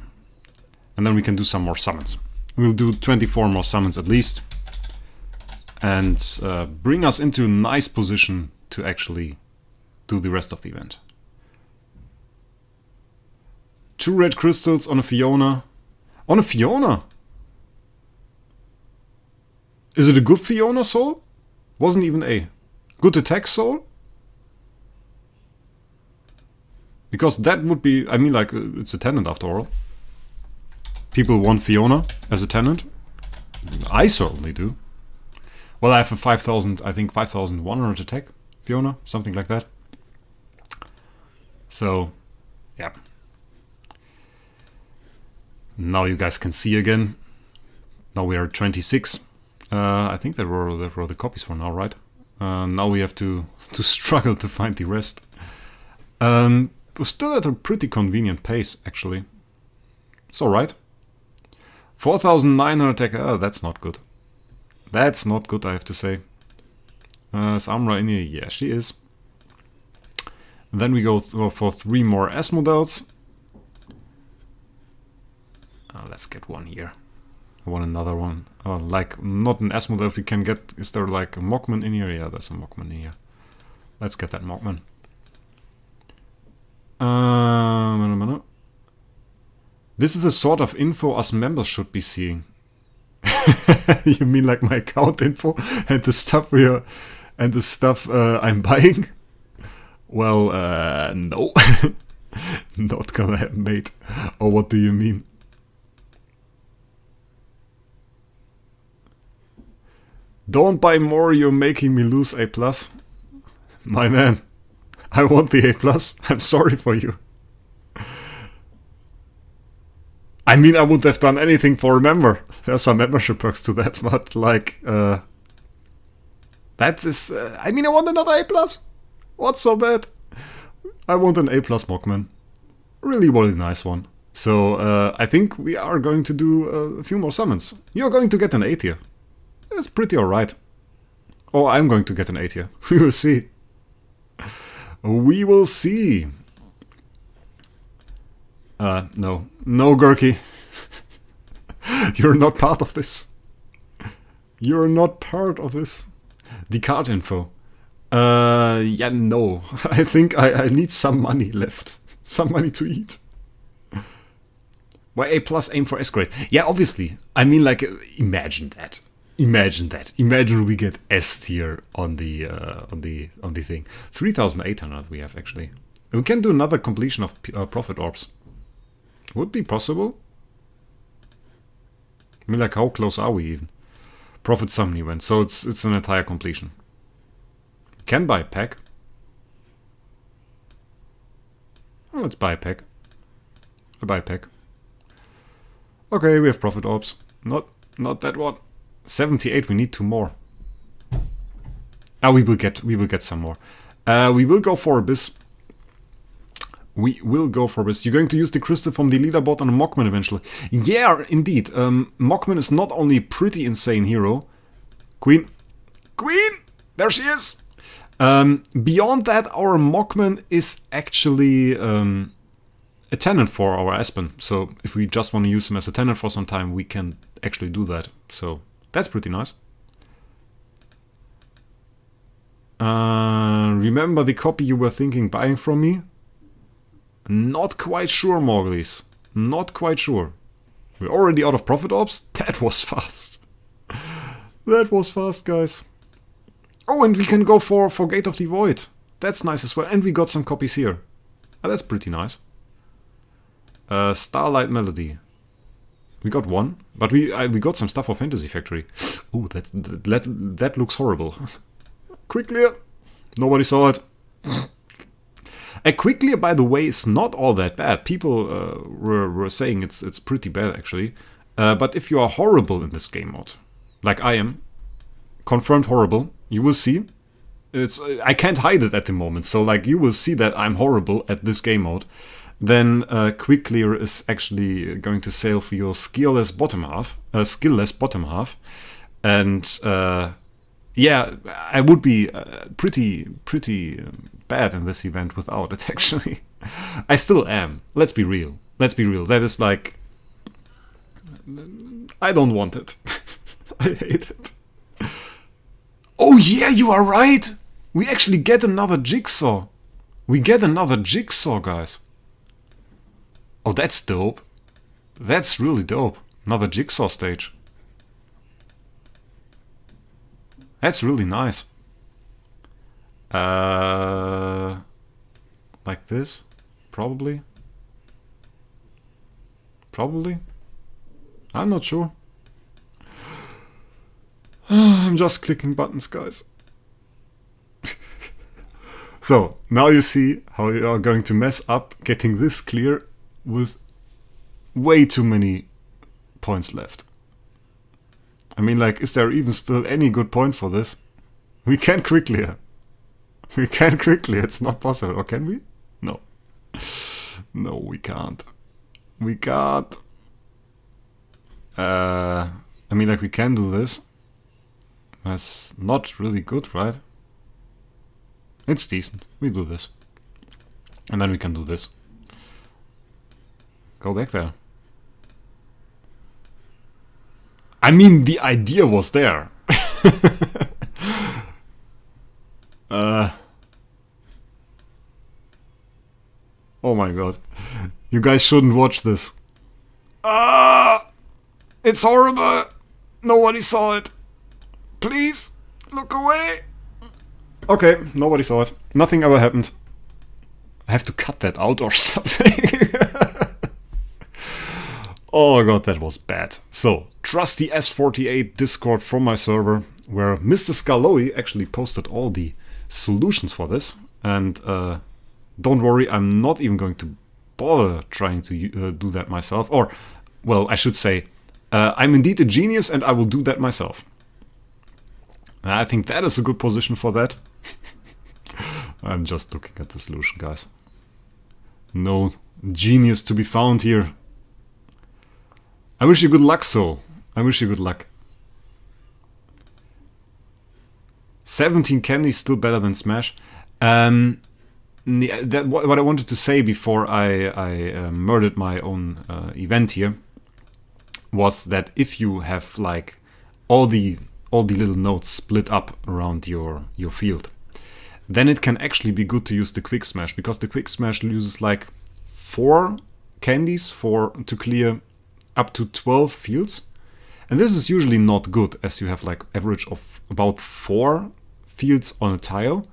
And then we can do some more summons. We'll do 24 more summons at least. And bring us into a nice position to actually do the rest of the event. 2 red crystals on a Fiona. On a Fiona? Is it a good Fiona soul? Wasn't even a good attack soul? Because that would be, I mean, like, it's a tenant after all. People want Fiona as a tenant. I certainly do. Well, I have a 5,000, I think 5,100 attack Fiona, something like that. So, yeah. Now you guys can see again. Now we are at 26. I think that were the copies for now, right? Now we have to struggle to find the rest. We're still at a pretty convenient pace, actually. It's alright. 4,900 attack. Oh, that's not good. That's not good, I have to say. Is Amra in here? Yeah, she is. Then we go for 3 more S models. Let's get one here. I want another one. Like, not an S model if we can get... Is there like a Mockman in here? Yeah, there's a Mockman in here. Let's get that Mockman. This is the sort of info us members should be seeing. You mean like my account info and the stuff I'm buying? Well, no. Not gonna happen, mate. Or what do you mean? Don't buy more, you're making me lose A+. My man, I want the A+. I'm sorry for you. I mean, I wouldn't have done anything for a member. There's some membership perks to that, but like, that is, I mean, I want another A+. What's so bad? I want an A+ Mockman. Really, really nice one. So, I think we are going to do a few more summons. You're going to get an A tier. That's pretty alright. Oh, I'm going to get an A tier. We will see. We will see. No. No, Gurky. You're not part of this. You're not part of this. The card info. Yeah, no. I think I need some money left. Some money to eat. Why A+ aim for S grade? Yeah, obviously. I mean, like, imagine that. Imagine that. Imagine we get S tier on the thing. 3,800 we have actually. We can do another completion of profit orbs. Would be possible. I mean, like, how close are we even? Profit summon event. So it's an entire completion. Can buy a pack. Oh, let's buy a pack. I buy a pack. Okay, we have profit orbs. Not that one. 78, we need 2 more. Ah, we will get some more. We will go for Abyss. We will go for Abyss. You're going to use the crystal from the leaderboard on a Mockman eventually. Yeah, indeed. Mockman is not only a pretty insane hero. Queen! There she is! Beyond that, our Mockman is actually a tenant for our Aspen. So if we just want to use him as a tenant for some time, we can actually do that. So that's pretty nice. Remember the copy you were thinking buying from me? Not quite sure, Morglis. Not quite sure. We're already out of profit orbs? That was fast. That was fast, guys. Oh, and we can go for Gate of the Void. That's nice as well. And we got some copies here. Oh, that's pretty nice. Starlight Melody. We got one, but we got some stuff for Fantasy Factory. Ooh, that looks horrible. Quick Clear. Nobody saw it. A Quick Clear, by the way, is not all that bad. People were saying it's pretty bad, actually. But if you are horrible in this game mode, like I am, confirmed horrible, you will see. I can't hide it at the moment, so like you will see that I'm horrible at this game mode. Then Quick Clear is actually going to sail for your skillless bottom half, and yeah, I would be pretty bad in this event without it. Actually, I still am. Let's be real. That is like, I don't want it. I hate it. Oh yeah, you are right. We actually get another jigsaw. Guys. Oh, that's dope. That's really dope. Another jigsaw stage. That's really nice. Like this? Probably. I'm not sure. I'm just clicking buttons, guys. So, now you see how you are going to mess up getting this clear with way too many points left. I mean, like, is there even still any good point for this? We can't quick clear. It's not possible. Or can we? No. No, we can't. I mean, like, we can do this. That's not really good, right? It's decent. We do this. And then we can do this. Go back there. I mean, the idea was there. Oh my god. You guys shouldn't watch this. It's horrible. Nobody saw it. Please, look away. Okay, nobody saw it. Nothing ever happened. I have to cut that out or something. Oh god, that was bad. So, trusty S48 Discord from my server, where Mr. Scarlowy actually posted all the solutions for this. And don't worry, I'm not even going to bother trying to do that myself. Or, well, I should say, I'm indeed a genius and I will do that myself. And I think that is a good position for that. I'm just looking at the solution, guys. No genius to be found here. I wish you good luck, so. I wish you good luck. 17 candy still better than Smash. What I wanted to say before I murdered my own event here was that if you have like all the little nodes split up around your field, then it can actually be good to use the Quick Smash, because the Quick Smash uses like 4 candies to clear up to 12 fields. And this is usually not good, as you have like average of about 4 fields on a tile.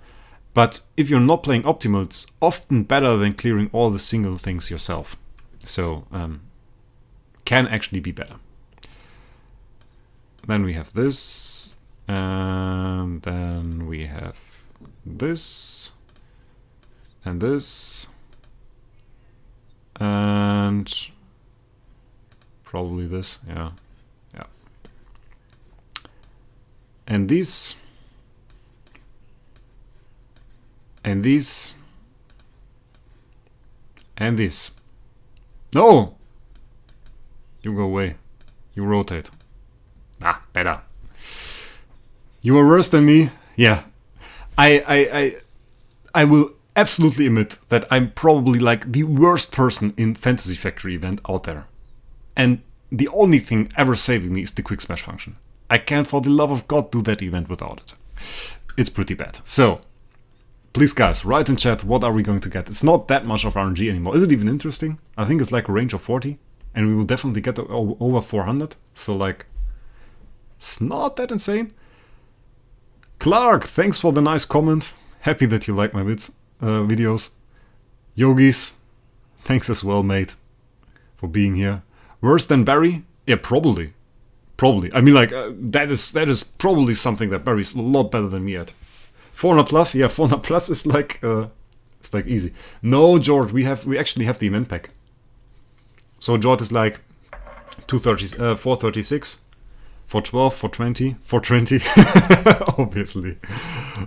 But if you're not playing optimal, it's often better than clearing all the single things yourself. So, can actually be better. Then we have this, and then we have this, and this, and probably this, yeah. And these, and these, and this. No! You go away. You rotate. Ah, better. You are worse than me. Yeah. I will absolutely admit that I'm probably like the worst person in Fantasy Factory event out there. And the only thing ever saving me is the Quick Smash function. I can't for the love of God do that event without it. It's pretty bad. So, please guys, write in chat what are we going to get. It's not that much of RNG anymore. Is it even interesting? I think it's like a range of 40. And we will definitely get over 400. So like, it's not that insane. Clark, thanks for the nice comment. Happy that you like my videos. Yogis, thanks as well, mate, for being here. Worse than Barry? Yeah, probably. Probably. I mean, like, that is probably something that Barry's a lot better than me at. 400 plus? Yeah, 400 plus is like, it's like easy. No, George, we actually have the event pack. So George is like 436, 412, 420, 420. Obviously.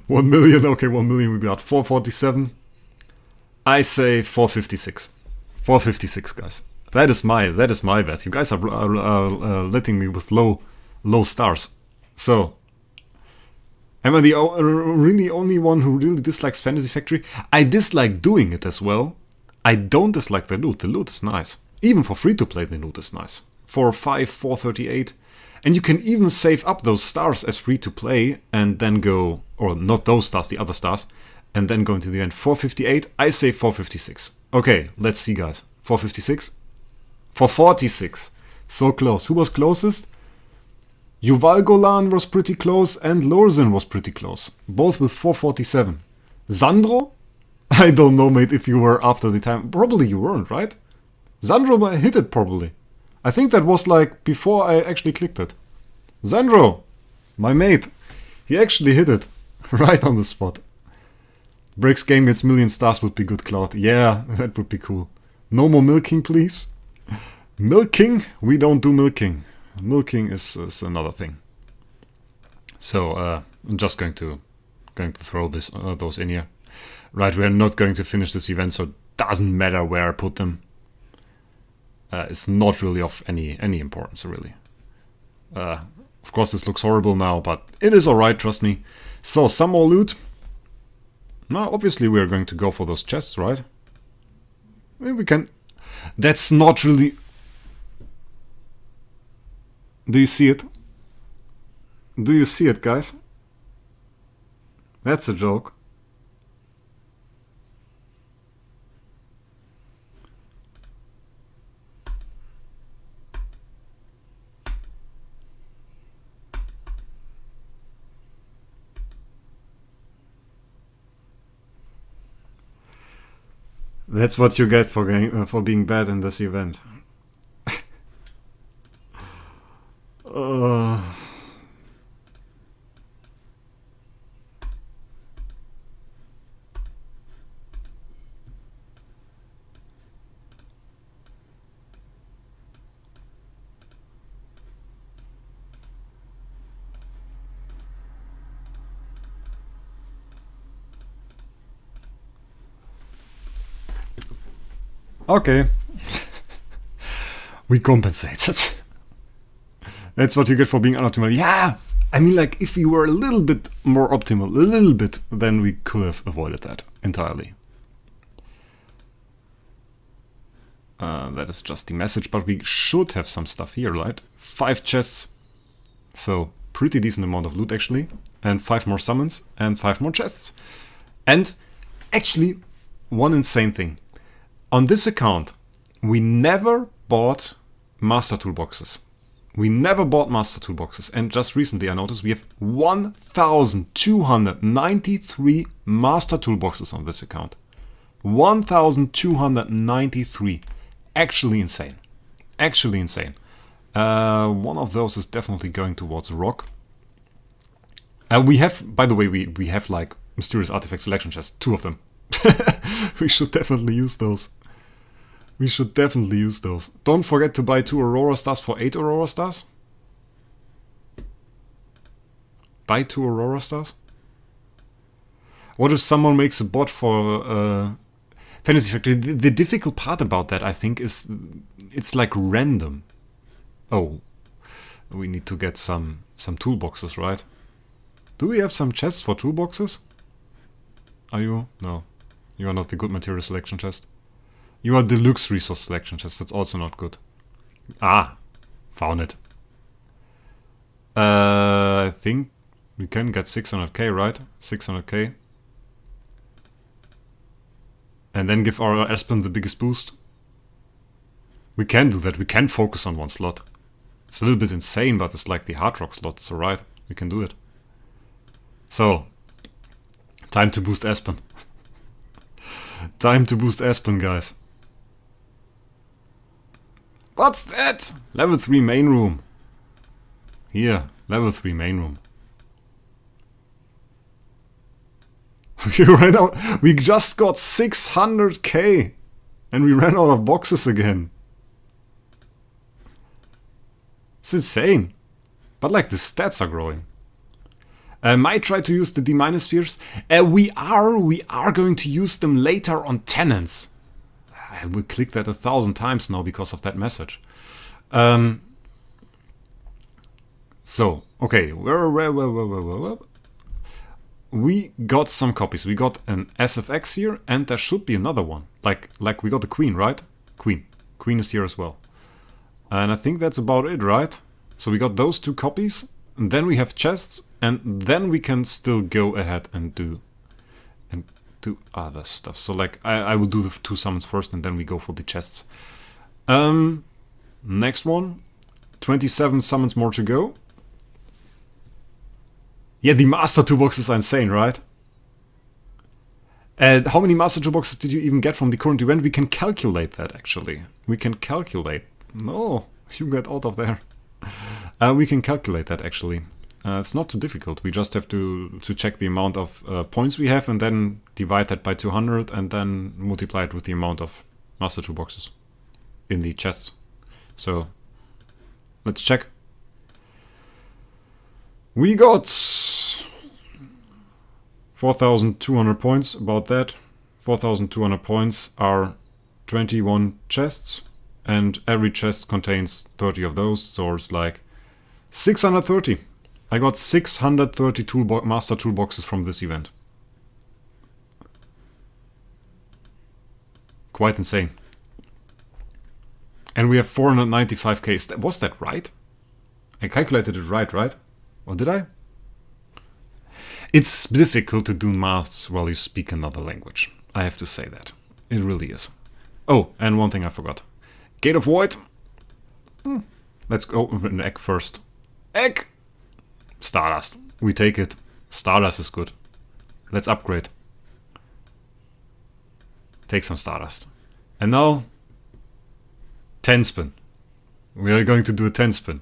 1 million, okay, 1 million we got. 447. I say 456. 456, guys. That is my bet. You guys are letting me with low stars. So, am I the really only one who really dislikes Fantasy Factory? I dislike doing it as well. I don't dislike the loot. The loot is nice. Even for free to play, the loot is nice. 405, 438. And you can even save up those stars as free to play and then go, or not those stars, the other stars, and then go into the end. 458, I say 456. Okay, let's see, guys. 456. 446. So close. Who was closest? Yuval Golan was pretty close and Lorzen was pretty close. Both with 447. Sandro? I don't know, mate, if you were after the time. Probably you weren't, right? Sandro hit it probably. I think that was like before I actually clicked it. Sandro, my mate, he actually hit it. Right on the spot. Breaks game gets million stars would be good, Cloud. Yeah, that would be cool. No more milking, please. Milking? We don't do milking. Milking is another thing. So I'm just going to throw those in here. Right, we're not going to finish this event, so it doesn't matter where I put them. It's not really of any importance, really. Of course, this looks horrible now, but it is alright, trust me. So, some more loot. Now, obviously, we're going to go for those chests, right? Maybe we can... That's not really... Do you see it? Do you see it, guys? That's a joke. That's what you get for being bad in this event. Okay. We compensated. That's what you get for being unoptimal. Yeah! I mean, like, if we were a little bit more optimal, a little bit, then we could have avoided that entirely. That is just the message, but we should have some stuff here, right? 5 chests. So, pretty decent amount of loot, actually. And 5 more summons, and 5 more chests. And, actually, one insane thing. On this account, we never bought master toolboxes. We never bought master toolboxes. And just recently I noticed we have 1,293 master toolboxes on this account. 1,293. Actually insane. Actually insane. One of those is definitely going towards Wraec. We have, by the way, we have like mysterious artifact selection chests. 2 of them. We should definitely use those. We should definitely use those. Don't forget to buy 2 Aurora Stars for 8 Aurora Stars. Buy 2 Aurora Stars. What if someone makes a bot for Fantasy Factory? The difficult part about that, I think, is it's like random. Oh, we need to get some toolboxes, right? Do we have some chests for toolboxes? Are you? No. You are not the good material selection chest. You are deluxe resource selection chest. That's also not good. Ah, found it. I think we can get 600k, right? 600k. And then give our Aspen the biggest boost. We can do that. We can focus on one slot. It's a little bit insane, but it's like the hard rock slot. It's alright. We can do it. So, Time to boost Aspen. Time to boost Aspen, guys. What's that? Level 3 main room. Here, level 3 main room. We just got 600k and we ran out of boxes again. It's insane. But like the stats are growing. Might try to use the D- spheres. We are going to use them later on tenants. I will click that 1,000 times now because of that message. So, okay, we got some copies. We got an SFX here, and there should be another one. Like we got the Queen, right? Queen is here as well. And I think that's about it, right? So we got those 2 copies, and then we have chests, and then we can still go ahead and do other stuff. So like I will do the 2 summons first, and then we go for the chests. Next one, 27 summons more to go. Yeah, the master toolboxes are insane, right? And how many master toolboxes did you even get from the current event? We can calculate that, actually. We can calculate. No, you get out of there. We can calculate that, actually. It's not too difficult. We just have to check the amount of points we have and then divide that by 200 and then multiply it with the amount of master toolboxes in the chests. So, let's check. We got 4,200 points, about that. 4,200 points are 21 chests, and every chest contains 30 of those, so it's like 630. I got 630 master toolboxes from this event. Quite insane. And we have 495k. Was that right? I calculated it right? Or did I? It's difficult to do maths while you speak another language. I have to say that. It really is. Oh, and one thing I forgot. Gate of Void. Let's go with an egg first. Egg! Stardust. We take it. Stardust is good. Let's upgrade. Take some Stardust. And now 10 spin. We are going to do a 10 spin.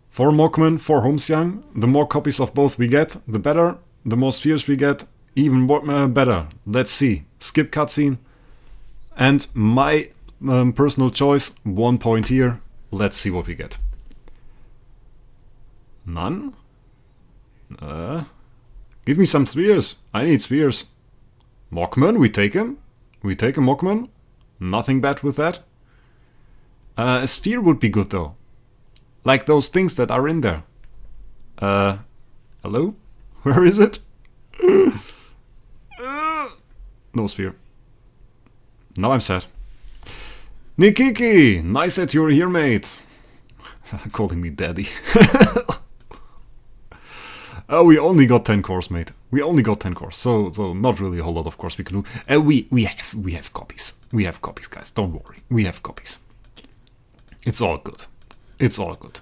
4 Mockman, 4 Homesiang. The more copies of both we get, the better. The more spheres we get, even more, better. Let's see. Skip cutscene. And my personal choice, 1 point here. Let's see what we get. None? Give me some spheres. I need spheres. Mockman, we take him. We take a Mockman. Nothing bad with that. A sphere would be good though. Like those things that are in there. Hello? Where is it? No sphere. Now I'm sad. Nikiki! Nice that you're here, mate. Calling me daddy. We only got 10 cores, mate. We only got 10 cores, so not really a whole lot of cores we can do. We have copies. We have copies, guys. Don't worry. We have copies. It's all good. It's all good.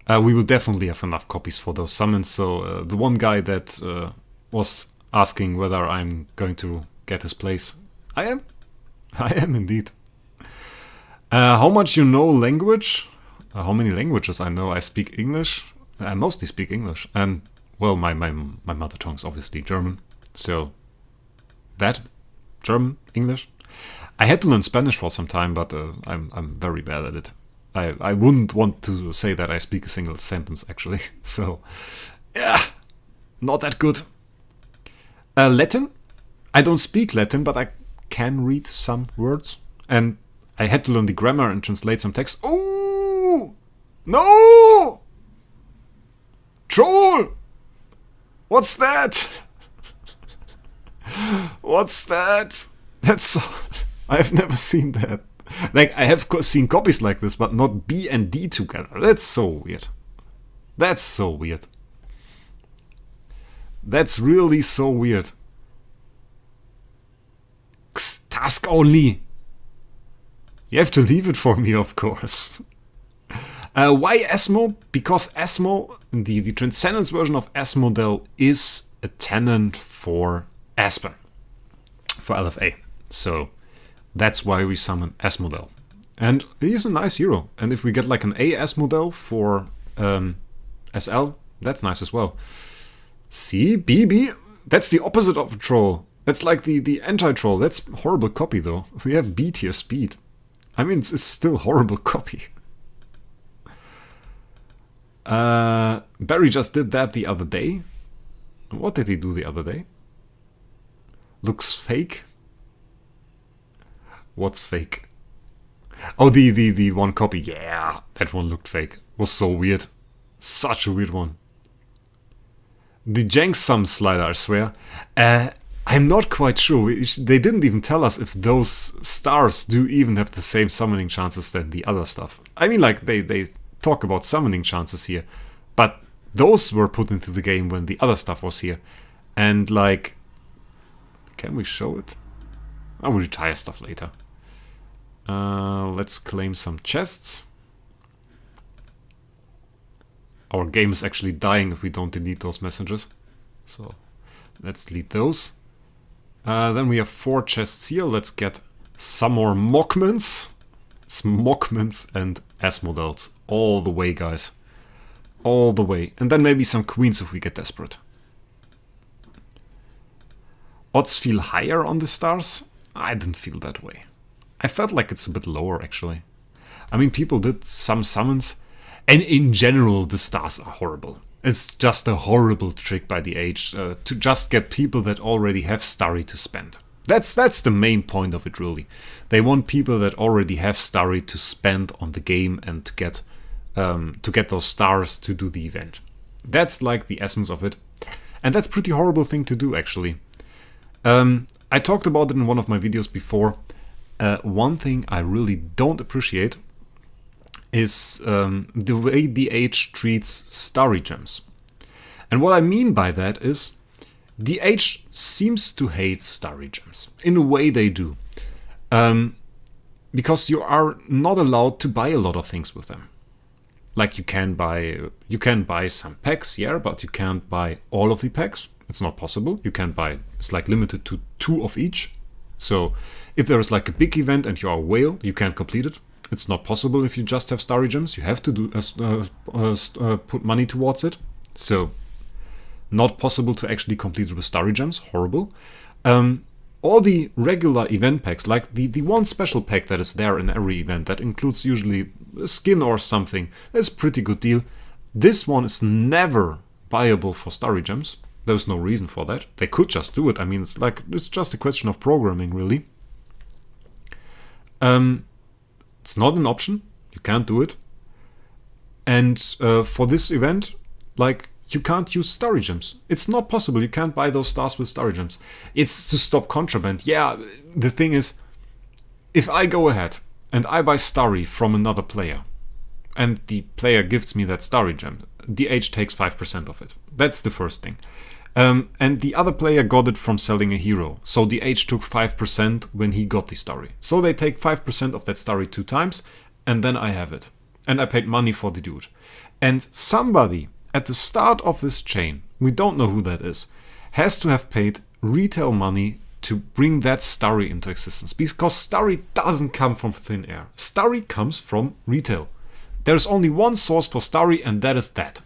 We will definitely have enough copies for those summons. So the one guy that was asking whether I'm going to get his place, I am. I am indeed. How much you know language? How many languages I know? I speak English. I mostly speak English, and well, my mother tongue is obviously German. So that German, English. I had to learn Spanish for some time, but I'm very bad at it. I wouldn't want to say that I speak a single sentence actually. So yeah, not that good. Latin. I don't speak Latin, but I can read some words, and I had to learn the grammar and translate some text. Oh no! Troll! What's that? What's that? That's so... I've never seen that. Like, I have seen copies like this, but not B and D together. That's so weird. That's so weird. That's really so weird. Task only. You have to leave it for me, of course. Why Asmo? Because Asmo, the Transcendence version of Asmodel, is a tenant for Aspen, for LFA. So that's why we summon Asmodel. And he's a nice hero. And if we get like an A Asmodel for SL, that's nice as well. See, BB, that's the opposite of a troll. That's like the anti-troll. That's horrible copy though. We have B tier speed. I mean, it's still horrible copy. Barry just did that the other day. What did he do the other day? Looks fake. What's fake? Oh, the one copy. Yeah, that one looked fake. Was so weird. Such a weird one. The Jank Sum slider, I swear. I'm not quite sure. They didn't even tell us if those stars do even have the same summoning chances than the other stuff. I mean, like, they talk about summoning chances here, but those were put into the game when the other stuff was here. And, like, can we show it? I will retire stuff later. Let's claim some chests. Our game is actually dying if we don't delete those messages. So let's delete those. Then we have 4 chests here. Let's get some more Mockmans. It's Mockmans and Asmodels. All the way, guys. All the way. And then maybe some Queens if we get desperate. Odds feel higher on the stars? I didn't feel that way. I felt like it's a bit lower, actually. I mean, people did some summons. And in general, the stars are horrible. It's just a horrible trick by the age to just get people that already have Starry to spend. That's the main point of it, really. They want people that already have Starry to spend on the game and to get those stars to do the event. That's like the essence of it. And that's a pretty horrible thing to do, actually. I talked about it in one of my videos before. One thing I really don't appreciate is the way DH treats Starry Gems. And what I mean by that is DH seems to hate Starry Gems. In a way they do. Because you are not allowed to buy a lot of things with them. Like you can buy some packs, yeah, but you can't buy all of the packs. It's not possible. You can't buy, it's like limited to 2 of each. So if there is like a big event and you are a whale, you can't complete it. It's not possible if you just have Starry Gems. You have to do put money towards it. So not possible to actually complete it with Starry Gems. Horrible. All the regular event packs, like the one special pack that is there in every event, that includes usually a skin or something, that's a pretty good deal. This one is never buyable for Starry Gems. There's no reason for that. They could just do it. I mean, it's just a question of programming, really. It's not an option. You can't do it. And for this event, like, you can't use Starry Gems. It's not possible. You can't buy those stars with Starry Gems. It's to stop contraband. Yeah, the thing is, if I go ahead and I buy Starry from another player, and the player gives me that Starry Gem, DH takes 5% of it. That's the first thing. And the other player got it from selling a hero. So DH took 5% when he got the Starry. So they take 5% of that Starry 2 times, and then I have it. And I paid money for the dude. And somebody at the start of this chain, we don't know who that is, has to have paid retail money to bring that Starry into existence. Because Starry doesn't come from thin air. Starry comes from retail. There's only one source for Starry, and that is that.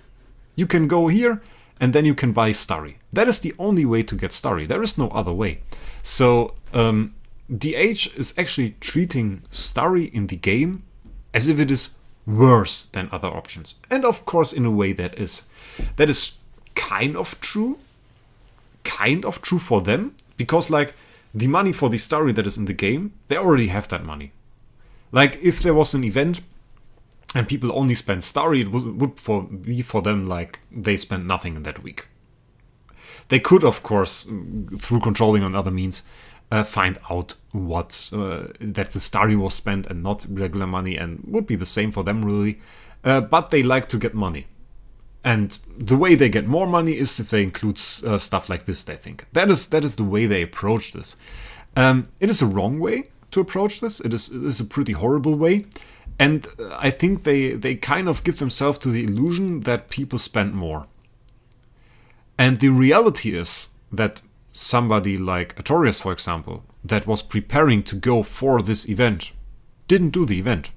You can go here, and then you can buy Starry. That is the only way to get Starry. There is no other way. So DH is actually treating Starry in the game as if it is worse than other options. And of course, in a way that is kind of true. Kind of true for them. Because like the money for the Starry that is in the game, they already have that money. Like if there was an event and people only spend Starry, it would be for them like they spent nothing in that week. They could, of course, through controlling on other means, find out what that the Starry was spent and not regular money, and would be the same for them really. But they like to get money. And the way they get more money is if they include stuff like this, they think. That is the way they approach this. It is a wrong way to approach this. It is a pretty horrible way. And I think they kind of give themselves to the illusion that people spend more. And the reality is that somebody like Artorias, for example, that was preparing to go for this event, didn't do the event.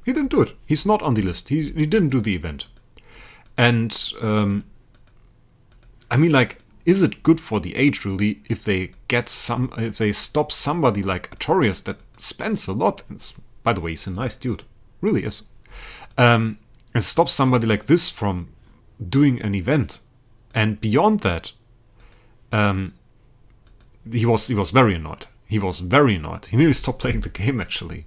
He didn't do it. He's not on the list. He didn't do the event. And I mean, like, is it good for the age really if they stop somebody like Artorias that spends a lot? And by the way, he's a nice dude, really is. And stop somebody like this from doing an event. And beyond that, he was very annoyed. He was very annoyed. He nearly stopped playing the game, actually.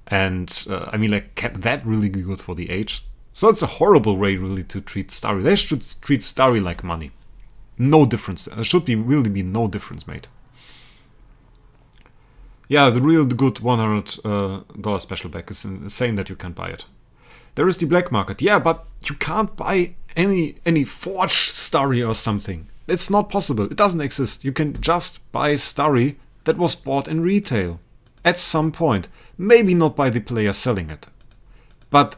And I mean, like, can that really be good for the age? So it's a horrible way, really, to treat Starry. They should treat Starry like money. No difference. There should really be no difference made. Yeah, the good $100 special back is saying that you can't buy it. There is the black market. Yeah, but you can't buy any forged Starry or something. It's not possible. It doesn't exist. You can just buy Starry that was bought in retail at some point. Maybe not by the player selling it. But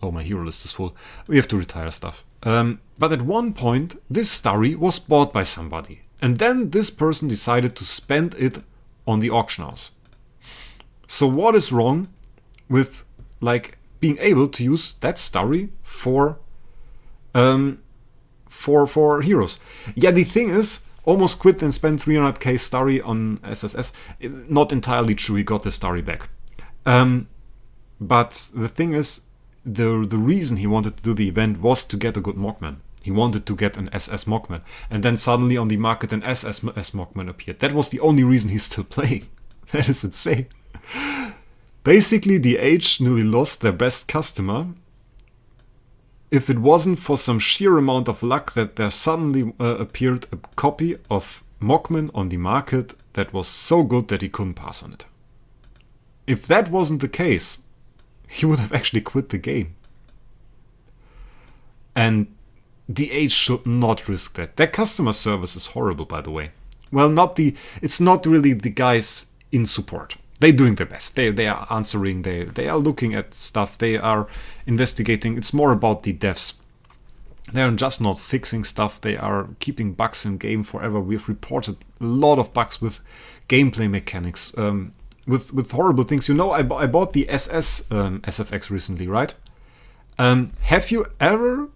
oh, my hero list is full. We have to retire stuff. But at one point, this Starry was bought by somebody. And then this person decided to spend it on the auction house. So what is wrong with, like, being able to use that Starry for heroes? Yeah, the thing is, almost quit and spend 300k Starry on SSS. Not entirely true, he got the Starry back. But the thing is, the reason he wanted to do the event was to get a good Mockman. He wanted to get an SS Mockman. And then suddenly on the market an SS Mockman appeared. That was the only reason he's still playing. That is insane. Basically, the Age nearly lost their best customer if it wasn't for some sheer amount of luck that there suddenly appeared a copy of Mockman on the market that was so good that he couldn't pass on it. If that wasn't the case, he would have actually quit the game. And the Age should not risk that. Their customer service is horrible, by the way. Well, it's not really the guys in support. They're doing their best. They are answering, they are looking at stuff, they are investigating. It's more about the devs. They are just not fixing stuff, they are keeping bugs in game forever. We've reported a lot of bugs with gameplay mechanics, with horrible things. You know, I bought the SS SFX recently, right? Have you ever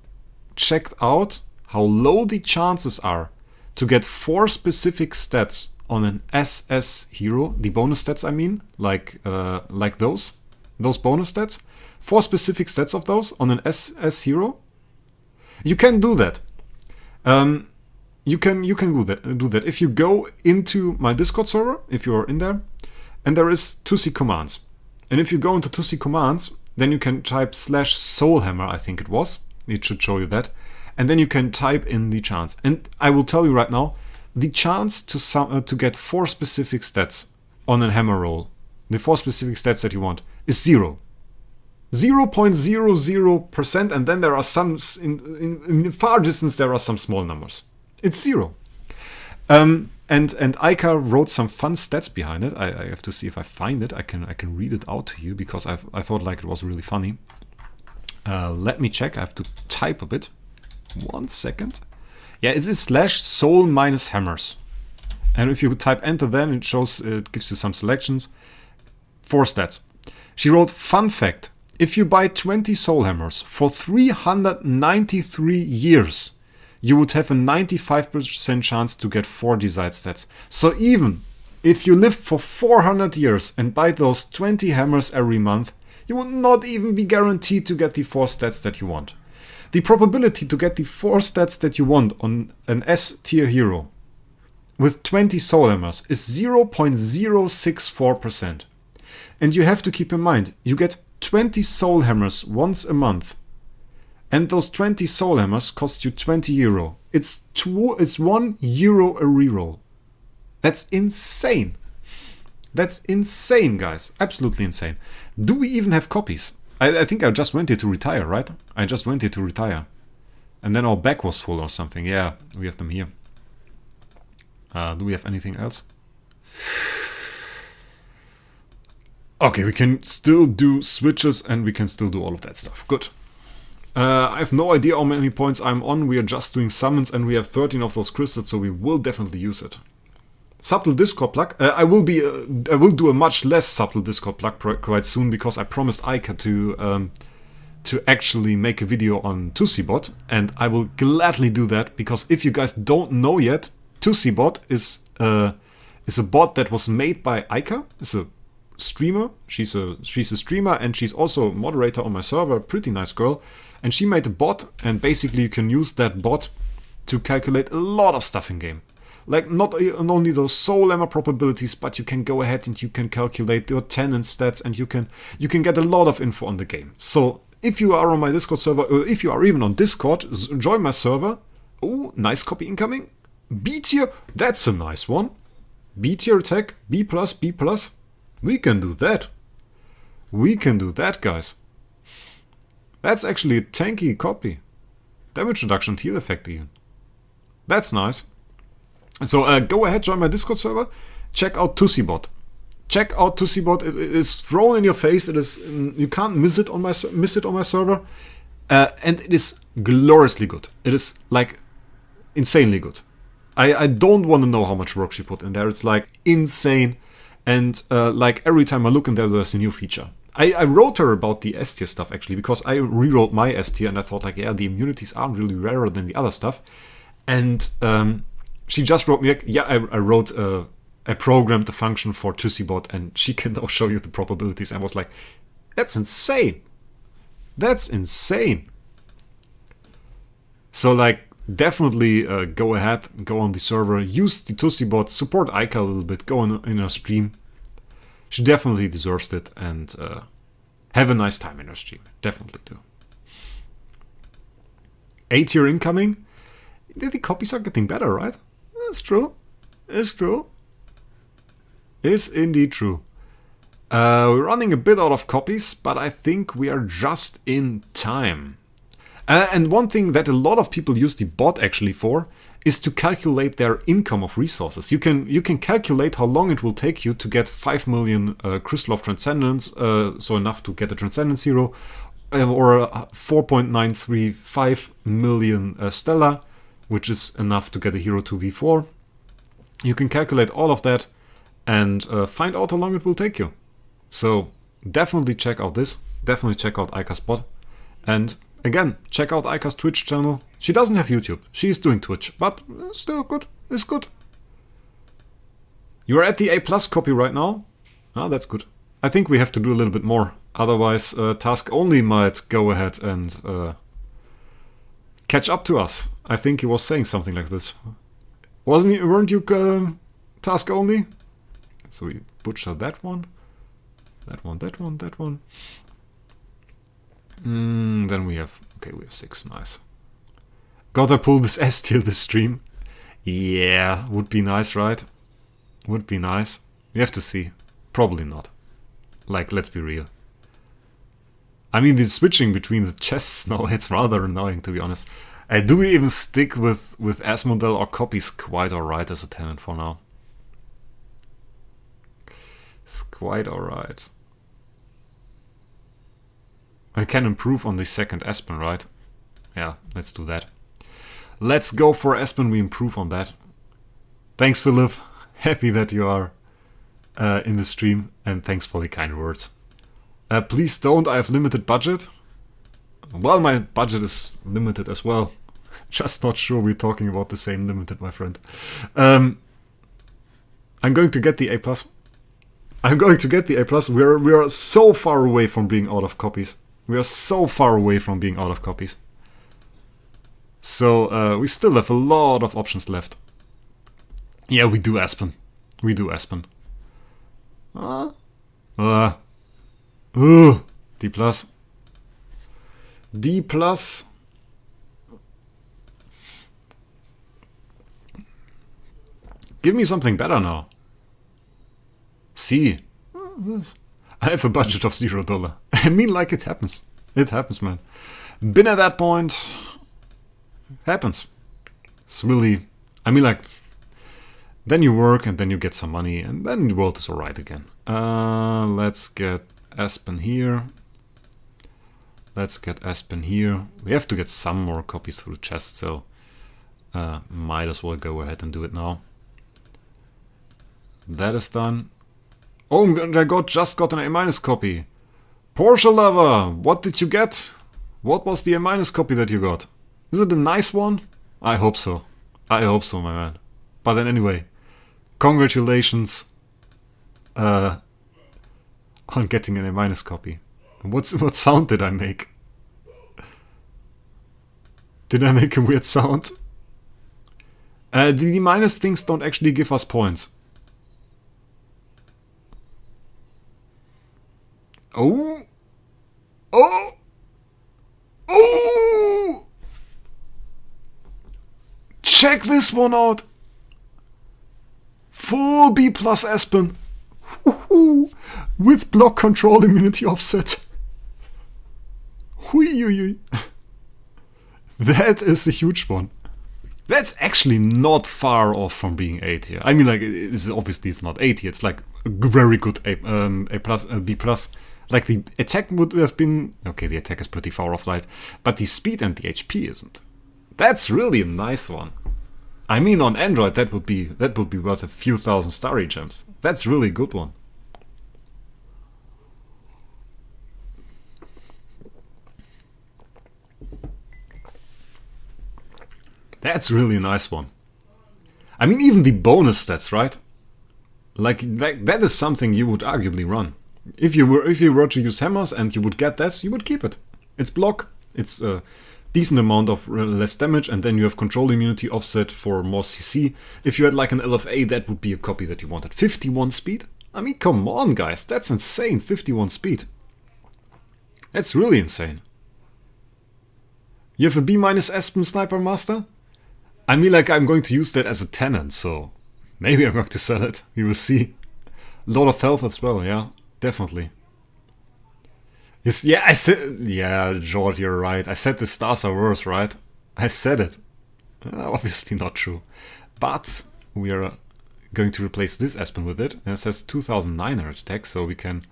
checked out how low the chances are to get 4 specific stats on an SS hero? The bonus stats, I mean, like those bonus stats. 4 specific stats of those on an SS hero. You can do that. You can do that if you go into my Discord server, if you're in there, and there is Tussi commands. And if you go into Tussi commands, then you can type /soulhammer, I think it was. It should show you that. And then you can type in the chance. And I will tell you right now, the chance to get 4 specific stats on a hammer roll, the 4 specific stats that you want, is 0. 0.00%, and then there are some, in the far distance, there are some small numbers. It's 0. And Aika wrote some fun stats behind it. I have to see if I find it. I can read it out to you because I thought like it was really funny. Let me check. I have to type a bit. 1 second. Yeah, it's /soul - hammers. And if you type enter, then it gives you some selections. 4 stats. She wrote, fun fact, if you buy 20 soul hammers for 393 years, you would have a 95% chance to get 4 desired stats. So even if you live for 400 years and buy those 20 hammers every month, you would not even be guaranteed to get the 4 stats that you want. The probability to get the 4 stats that you want on an S tier hero with 20 soul hammers is 0.064%. And you have to keep in mind, you get 20 soul hammers once a month. And those 20 soul hammers cost you 20 euro. It's 1 euro a reroll. That's insane. That's insane, guys. Absolutely insane. Do we even have copies? I think I just went here to retire, right? I just went here to retire. And then our back was full or something. Yeah, we have them here. Do we have anything else? Okay, we can still do switches and we can still do all of that stuff. Good. I have no idea how many points I'm on. We are just doing summons and we have 13 of those crystals, so we will definitely use it. Subtle Discord plug. I will do a much less subtle Discord plug quite soon, because I promised Aika to actually make a video on Tussibot, and I will gladly do that, because if you guys don't know yet, Tussibot is a bot that was made by Aika. It's a streamer. She's a streamer, and she's also a moderator on my server. Pretty nice girl. And she made a bot, and basically you can use that bot to calculate a lot of stuff in game. Like not only those soul armor probabilities, but you can go ahead and you can calculate your tenant stats, and you can get a lot of info on the game. So if you are on my Discord server, or if you are even on Discord, join my server. Oh, nice copy incoming. B tier, that's a nice one. B tier attack, B+, B+. We can do that. We can do that, guys. That's actually a tanky copy. Damage reduction, heal effect even. That's nice. So go ahead, join my Discord server. Check out Tussibot. Check out Tussibot. It is thrown in your face. It is, you can't miss it on my server. And it is gloriously good. It is like insanely good. I don't want to know how much work she put in there. It's like insane. And like every time I look in there, there's a new feature. I wrote her about the S tier stuff actually, because I rewrote my S tier and I thought like, yeah, the immunities aren't really rarer than the other stuff. And she just wrote me like, yeah, I wrote I programmed the function for Tussibot and she can now show you the probabilities. And I was like, that's insane. That's insane. So like, definitely go ahead, go on the server, use the Tussibot, support Aika a little bit, go in her stream. She definitely deserves it, and have a nice time in her stream. Definitely do. 8 tier incoming. The copies are getting better, right? That's true. It's true. It's indeed true. We're running a bit out of copies, but I think we are just in time. And one thing that a lot of people use the bot actually for is to calculate their income of resources. You can calculate how long it will take you to get 5 million Crystal of Transcendence, so enough to get a Transcendence hero, or 4.935 million Stella, which is enough to get a hero 2v4. You can calculate all of that and find out how long it will take you. So definitely check out this. Definitely check out Aika's bot. And again, check out Aika's Twitch channel. She doesn't have YouTube. She's doing Twitch, but still good. It's good. You're at the A+ copy right now. Ah, that's good. I think we have to do a little bit more. Otherwise, Task Only might go ahead and catch up to us. I think he was saying something like this. Weren't you Task Only? So we butcher that one. That one, that one, that one. Then we have 6, nice. Gotta pull this S tier this stream. Yeah, would be nice, right? Would be nice. We have to see. Probably not. Like, let's be real. I mean, the switching between the chests now, it's rather annoying, to be honest. Do we even stick with Asmodel or copies quite alright as a tenant for now? It's quite alright. I can improve on the second Aspen, right? Yeah, let's do that. Let's go for Aspen, we improve on that. Thanks, Philip. Happy that you are in the stream, and thanks for the kind words. Please don't, I have limited budget. Well, my budget is limited as well. Just not sure we're talking about the same limited, my friend. I'm going to get the A+. I'm going to get the A+. We are so far away from being out of copies. We are so far away from being out of copies. So we still have a lot of options left. Yeah, we do Aspen. We do Aspen. D+. D+. Give me something better now. C. I have a budget of $0. I mean, like, it happens. It happens, man. Been at that point. Happens. It's really... I mean, like... Then you work and then you get some money and then the world is alright again. Let's get Aspen here. Let's get Aspen here. We have to get some more copies through chest, so might as well go ahead and do it now. That is done. Oh, and I just got an A- copy. Porsche lover, what did you get? What was the A- copy that you got? Is it a nice one? I hope so. I hope so, my man. But then anyway, congratulations on getting an A- copy. What sound did I make? Did I make a weird sound? The D- things don't actually give us points. Oh! Oh! Oh! Check this one out! Full B plus Aspen. With block control immunity offset. Hui. That is a huge one. That's actually not far off from being A tier. I mean, like, obviously it's not A tier. It's like a very good A plus, B plus. Like the attack would have been okay. The attack is pretty far off light, but the speed and the HP isn't. That's really a nice one. I mean, on Android that would be worth a few thousand starry gems. That's really a good one. That's really a nice one. I mean, even the bonus stats, right? Like that is something you would arguably run. If you were to use hammers and you would get this, you would keep it. It's block, it's a decent amount of less damage, and then you have control immunity offset for more CC. If you had like an LFA, that would be a copy that you wanted. 51 speed? I mean, come on, guys, that's insane. 51 speed. That's really insane. You have a B- Aspen Sniper Master? I mean, like, I'm going to use that as a tenant, so maybe I'm going to sell it. We will see. A lot of health as well, yeah, definitely. Yeah, I said, yeah, George, you're right. I said the stars are worse, right? I said it. Obviously not true. But we are going to replace this Aspen with it. And it says 2900 attack, so we can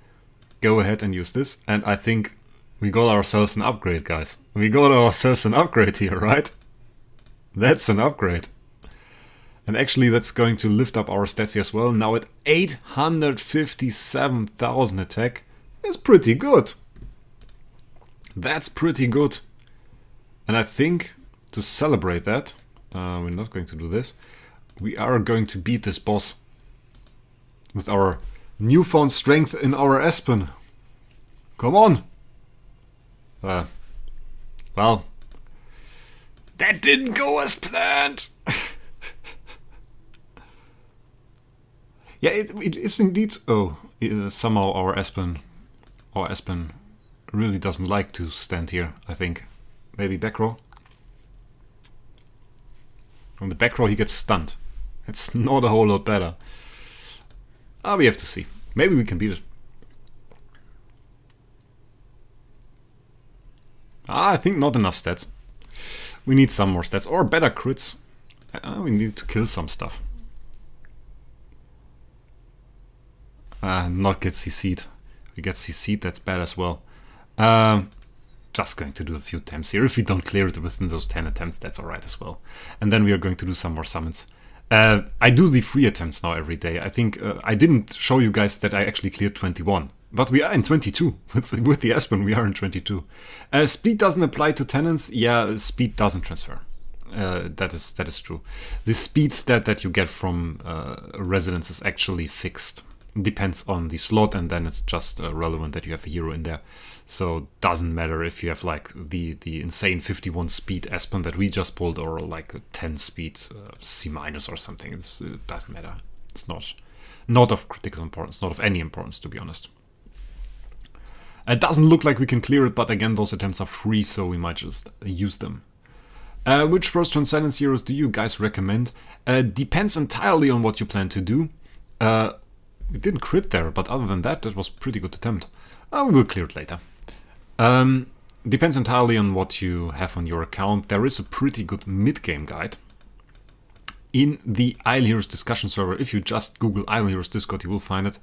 go ahead and use this. And I think we got ourselves an upgrade, guys. We got ourselves an upgrade here, right? That's an upgrade. And actually that's going to lift up our stats here as well. Now at 857,000 attack is pretty good. That's pretty good. And I think to celebrate that, we're not going to do this. We are going to beat this boss with our newfound strength in our Aspen. Come on. Well, that didn't go as planned. Yeah, it is indeed. Oh, somehow our Aspen really doesn't like to stand here, I think. Maybe back row. On the back row he gets stunned. It's not a whole lot better. We have to see. Maybe we can beat it. I think not enough stats. We need some more stats, or better crits. We need to kill some stuff. Not get CC'd. We get CC'd, that's bad as well. Just going to do a few attempts here. If we don't clear it within those 10 attempts, that's alright as well. And then we are going to do some more summons. I do the free attempts now every day. I think I didn't show you guys that I actually cleared 21. But we are in 22. With the Aspen, we are in 22. Speed doesn't apply to tenants. Yeah, speed doesn't transfer. That is true. The speed stat that you get from residence is actually fixed. It depends on the slot, and then it's just relevant that you have a hero in there. So doesn't matter if you have like the insane 51 speed Aspen that we just pulled, or like a 10 speed C- or something. It doesn't matter. It's not of critical importance, not of any importance, to be honest. It doesn't look like we can clear it, but again, those attempts are free, so we might just use them. Which first Transcendence heroes do you guys recommend? Depends entirely on what you plan to do. We didn't crit there, but other than that, that was a pretty good attempt. We will clear it later. Depends entirely on what you have on your account. There is a pretty good mid-game guide. in the Isle Heroes discussion server. If you just Google Isle Heroes Discord, you will find it.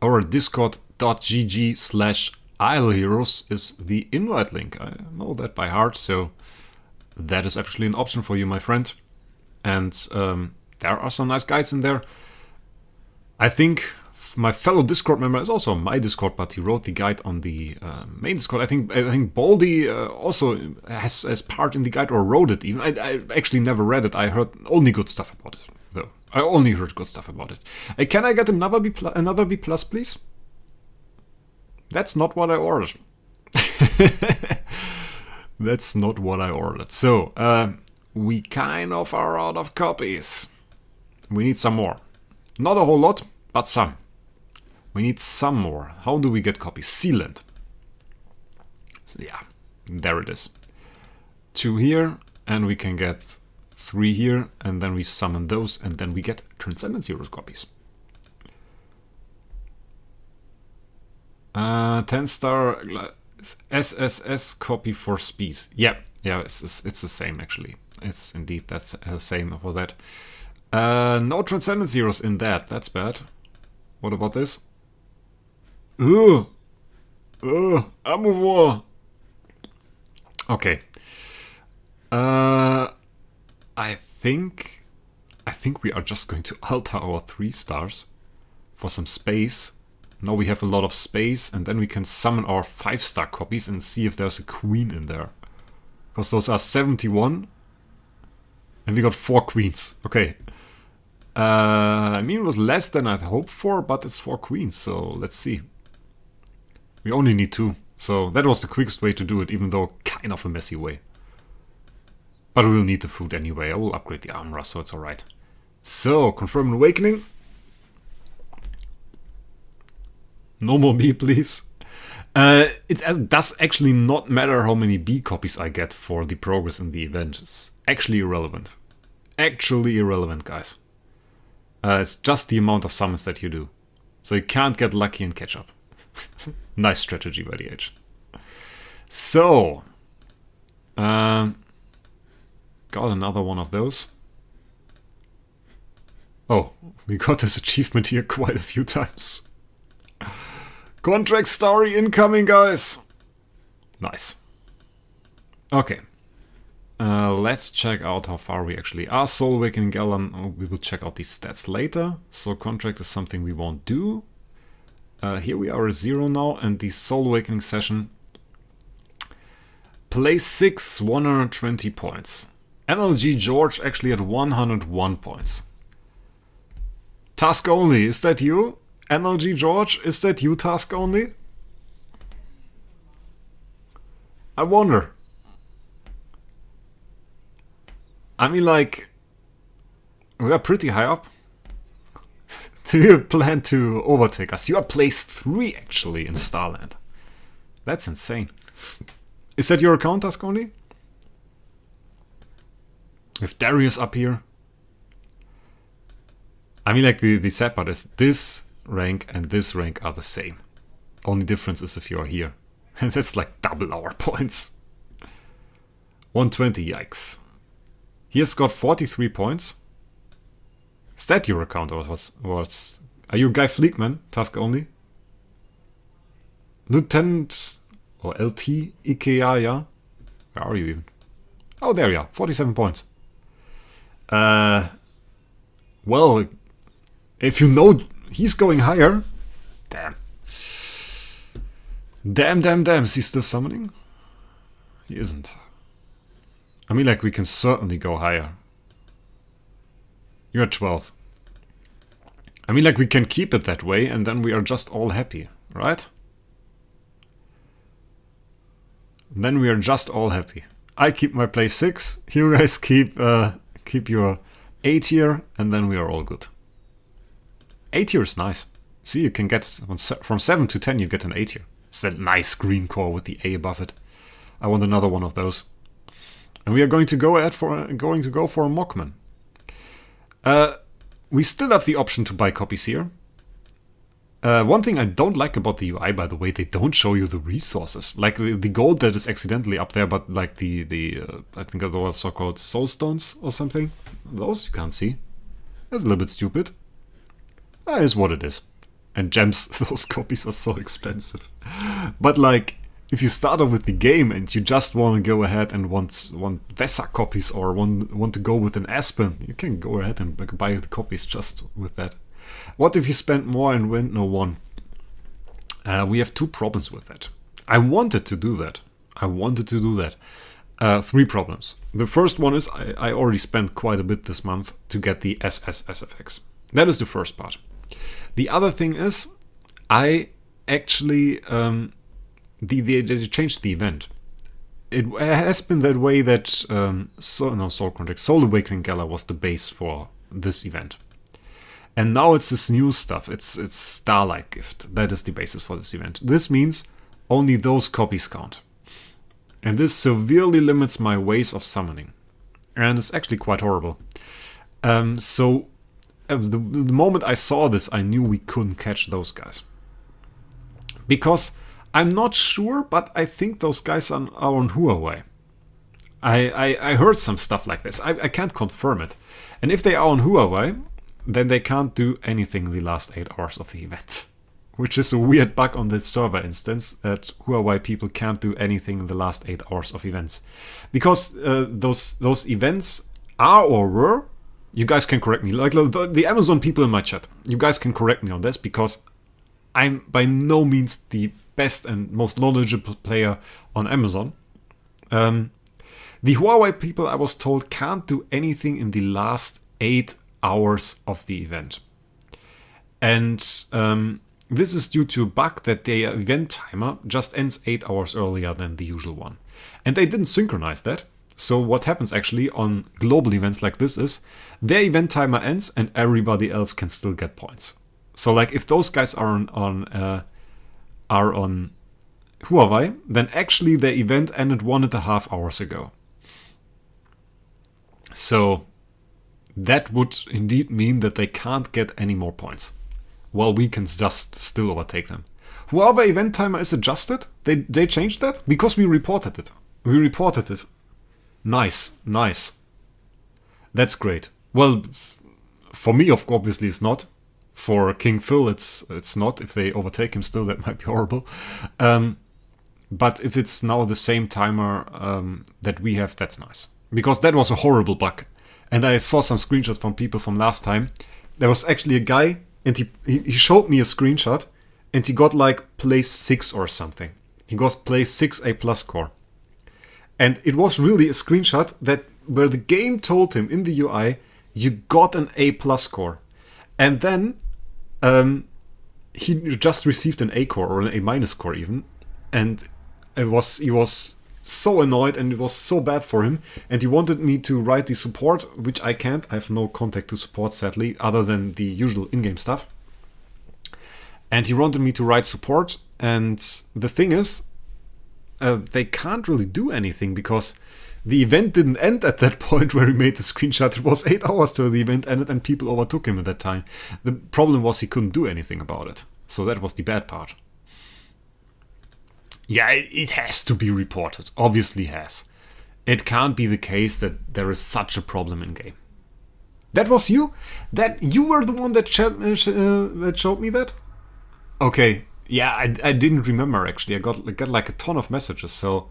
Our discord.gg/Isle Heroes is the invite link. I know that by heart, so that is actually an option for you, my friend. And there are some nice guys in there. I think my fellow Discord member is also on my Discord, but he wrote the guide on the main Discord. I think Baldy also has part in the guide, or wrote it even. I actually never read it. I heard only good stuff about it, though. I only heard good stuff about it. Can I get another B+, please? That's not what I ordered. That's not what I ordered. So, we kind of are out of copies. We need some more. Not a whole lot, but some. We need some more. How do we get copies? Sealand. So, yeah, there it is. 2 here, and we can get 3 here, and then we summon those, and then we get Transcendence Heroes copies. 10-star SSS copy for speed. Yeah, it's the same actually. It's indeed that's the same for that. No Transcendence Heroes in that. That's bad. What about this? Amour. Okay. I think we are just going to alter our 3 stars for some space. Now we have a lot of space, and then we can summon our 5-star copies and see if there's a queen in there. Because those are 71. And we got 4 queens. Okay. I mean, it was less than I'd hoped for, but it's 4 queens, so let's see. We only need 2. So that was the quickest way to do it, even though kind of a messy way. But we'll need the food anyway. I will upgrade the armor, so it's alright. So, confirm an awakening. No more B, please. It does actually not matter how many B copies I get for the progress in the event. It's actually irrelevant. Actually irrelevant, guys. It's just the amount of summons that you do. So you can't get lucky and catch up. Nice strategy by the H. So, got another one of those. Oh, we got this achievement here quite a few times. Contract story incoming, guys. Nice. Okay. Let's check out how far we actually are. Soul Awakening Galan, we will check out these stats later. So contract is something we won't do. Here we are at 0 now, and the Soul Awakening session. Place 6, 120 points. NLG George actually at 101 points. Task only, is that you? NLG George, is that you, task only? I wonder. I mean, like, we are pretty high up. Do you plan to overtake us? You are place 3 actually in Starland. That's insane. Is that your account, task only? With Darius up here. I mean, like, the sad part is this rank and this rank are the same. Only difference is if you are here. And that's like double our points. 120, yikes. He has got 43 points. Is that your account or what's... Are you Guy Fleekman? Task only? Lieutenant... Or LT? IKEA, yeah? Where are you even? Oh, there you are. 47 points. Well... If you know he's going higher... Damn. Damn. Is he still summoning? He isn't. I mean, like, we can certainly go higher. You're 12th. I mean, like, we can keep it that way, and then we are just all happy, right? Then we are just all happy. I keep my place 6, you guys keep your 8 here, and then we are all good. 8 here is nice. See, you can get from 7 to 10, you get an 8 here. It's that nice green core with the A above it. I want another one of those. And we are going to go for a Mockman. We still have the option to buy copies here. One thing I don't like about the UI, by the way, they don't show you the resources. Like the gold that is accidentally up there, but like the I think it was so-called soul stones or something. Those you can't see. That's a little bit stupid. That is what it is. And gems, those copies are so expensive. But like, if you start off with the game and you just want to go ahead and want Vesa copies or want to go with an Aspen, you can go ahead and buy the copies just with that. What if you spend more and win no one? We have 2 problems with that. I wanted to do that. 3 problems. The first one is I already spent quite a bit this month to get the SSFX. That is the first part. The other thing is, I actually they changed the event. It has been that way that Soul Awakening Gala was the base for this event, and now it's this new stuff. It's Starlight Gift that is the basis for this event. This means only those copies count, and this severely limits my ways of summoning, and it's actually quite horrible. The moment I saw this, I knew we couldn't catch those guys. Because I'm not sure, but I think those guys are on Huawei. I heard some stuff like this. I can't confirm it. And if they are on Huawei, then they can't do anything in the last 8 hours of the event. Which is a weird bug on this server instance, that Huawei people can't do anything in the last 8 hours of events. Because those events are or were. You guys can correct me, like the Amazon people in my chat. You guys can correct me on this, because I'm by no means the best and most knowledgeable player on Amazon. The Huawei people, I was told, can't do anything in the last 8 hours of the event. And this is due to a bug that their event timer just ends 8 hours earlier than the usual one. And they didn't synchronize that. So what happens actually on global events like this is, their event timer ends and everybody else can still get points. So like if those guys are on Huawei, then actually their event ended 1.5 hours ago. So that would indeed mean that they can't get any more points, while we can just still overtake them. Huawei event timer is adjusted. They changed that because we reported it. Nice. That's great. Well, for me, obviously, it's not. For King Phil, it's not. If they overtake him still, that might be horrible. But if it's now the same timer that we have, that's nice. Because that was a horrible bug. And I saw some screenshots from people from last time. There was actually a guy, and he showed me a screenshot, and he got like place 6 or something. He got place 6 A+ core. And it was really a screenshot where the game told him in the UI, you got an A+ core. And then he just received an A core or an A- core even. And he was so annoyed and it was so bad for him. And he wanted me to write the support, which I can't. I have no contact to support, sadly, other than the usual in-game stuff. And he wanted me to write support. And the thing is, they can't really do anything because the event didn't end at that point where he made the screenshot. It was 8 hours till the event ended and people overtook him at that time. The problem was he couldn't do anything about it. So that was the bad part. Yeah, it has to be reported. Obviously has. It can't be the case that there is such a problem in game. That was you? That you were the one that showed me that? Okay. Yeah, I didn't remember actually. I got like a ton of messages. So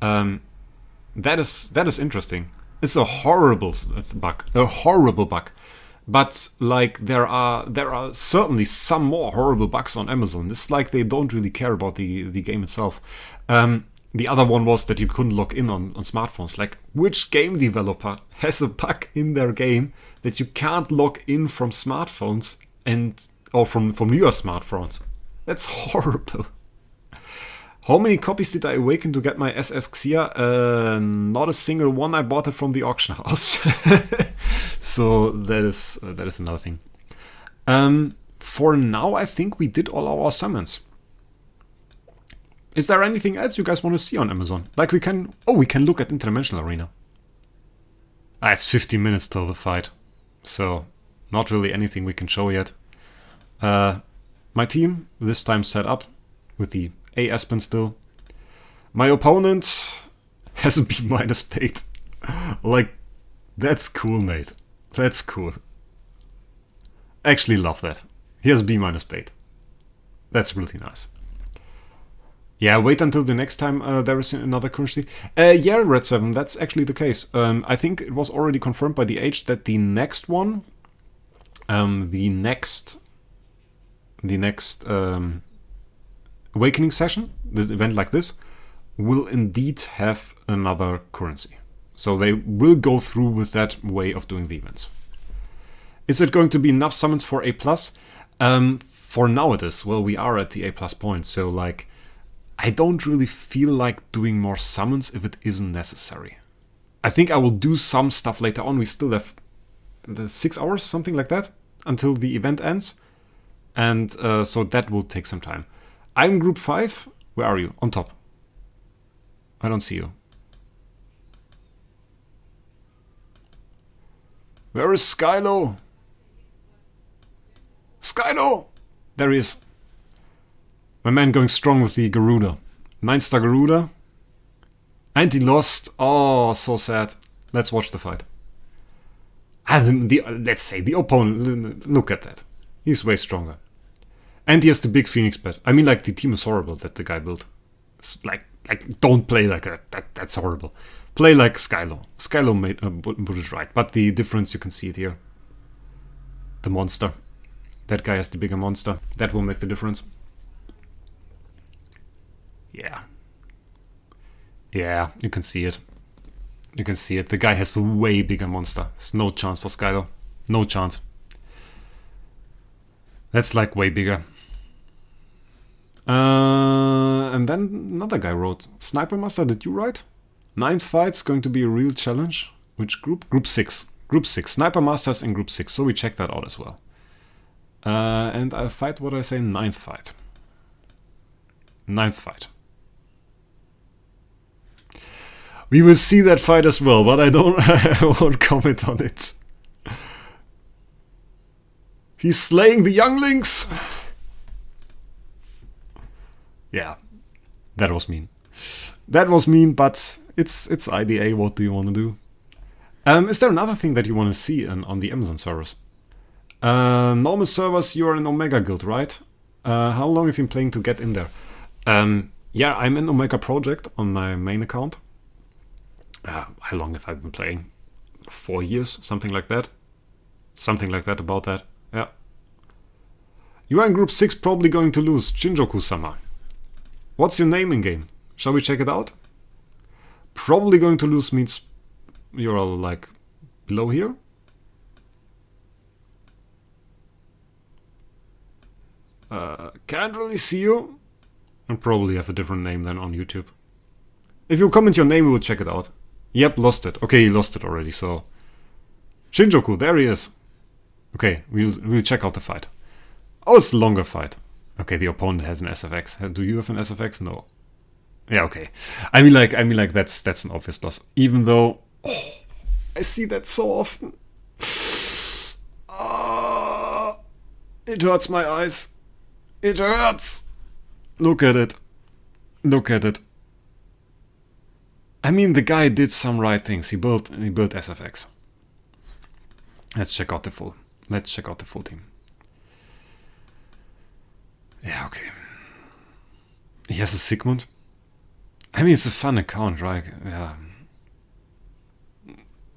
that is interesting. It's a horrible bug. But like there are certainly some more horrible bugs on Amazon. It's like they don't really care about the game itself. The other one was that you couldn't log in on smartphones. Like, which game developer has a bug in their game that you can't log in from smartphones or from your smartphones? That's horrible. How many copies did I awaken to get my SS Xia? Not a single one. I bought it from the auction house. So that is another thing. For now, I think we did all our summons. Is there anything else you guys want to see on Amazon? Like we can look at Interdimensional Arena. It's 15 minutes till the fight. So not really anything we can show yet. My team, this time set up with the A Aspen still. My opponent has a B- paid. Like, that's cool, mate. That's cool. Actually love that. Here's B minus bait. That's really nice. Yeah, wait until the next time there is another currency. Yeah, Red 7, that's actually the case. I think it was already confirmed by the Age that the next one, the next Awakening session, this event like this, will indeed have another currency. So they will go through with that way of doing the events. Is it going to be enough summons for A+? For now it is. Well, we are at the A+ point, so like, I don't really feel like doing more summons if it isn't necessary. I think I will do some stuff later on. We still have 6 hours, something like that, until the event ends. And so that will take some time. I'm group 5. Where are you? On top. I don't see you. Where is Skylo? Skylo! There he is. My man going strong with the Garuda. 9-star Garuda. And he lost. Oh, so sad. Let's watch the fight. And let's say the opponent, look at that. He's way stronger. And he has the big Phoenix pet. I mean, like, the team is horrible that the guy built. It's like don't play like that. That's horrible. Play like Skylo. Skylo put it right. But the difference, you can see it here. The monster. That guy has the bigger monster. That will make the difference. Yeah. Yeah, you can see it. You can see it. The guy has a way bigger monster. There's no chance for Skylo. No chance. That's like way bigger. And then another guy wrote, Sniper Master, did you write? 9th fight's going to be a real challenge. Which group? Group 6. Group 6. Sniper Master's in Group 6. So we check that out as well. And I'll fight, what I say, 9th fight. 9th fight. We will see that fight as well, but I won't comment on it. He's slaying the younglings! Yeah, that was mean. That was mean, but it's IDA, what do you want to do? Is there another thing that you want to see on the Amazon servers? Normal servers, you're in Omega Guild, right? How long have you been playing to get in there? Yeah, I'm in Omega Project on my main account. How long have I been playing? 4 years, something like that. Something like that, about that. Yeah. You are in Group 6, probably going to lose. Shinjoku-sama. What's your name in game? Shall we check it out? Probably going to lose means you're all like below here. Can't really see you. And probably have a different name than on YouTube. If you comment your name, we will check it out. Yep, lost it. Okay, he lost it already, so... Shinjoku, there he is. Okay, we'll check out the fight. Oh, it's a longer fight. Okay, the opponent has an SFX. Do you have an SFX? No. Yeah, okay. I mean like that's an obvious loss. Even though... Oh, I see that so often. It hurts my eyes. It hurts. Look at it. Look at it. I mean, the guy did some right things. He built SFX. Let's check out the full. Let's check out the full team. Yeah, okay. He has a Sigmund. I mean, it's a fun account, right? Yeah.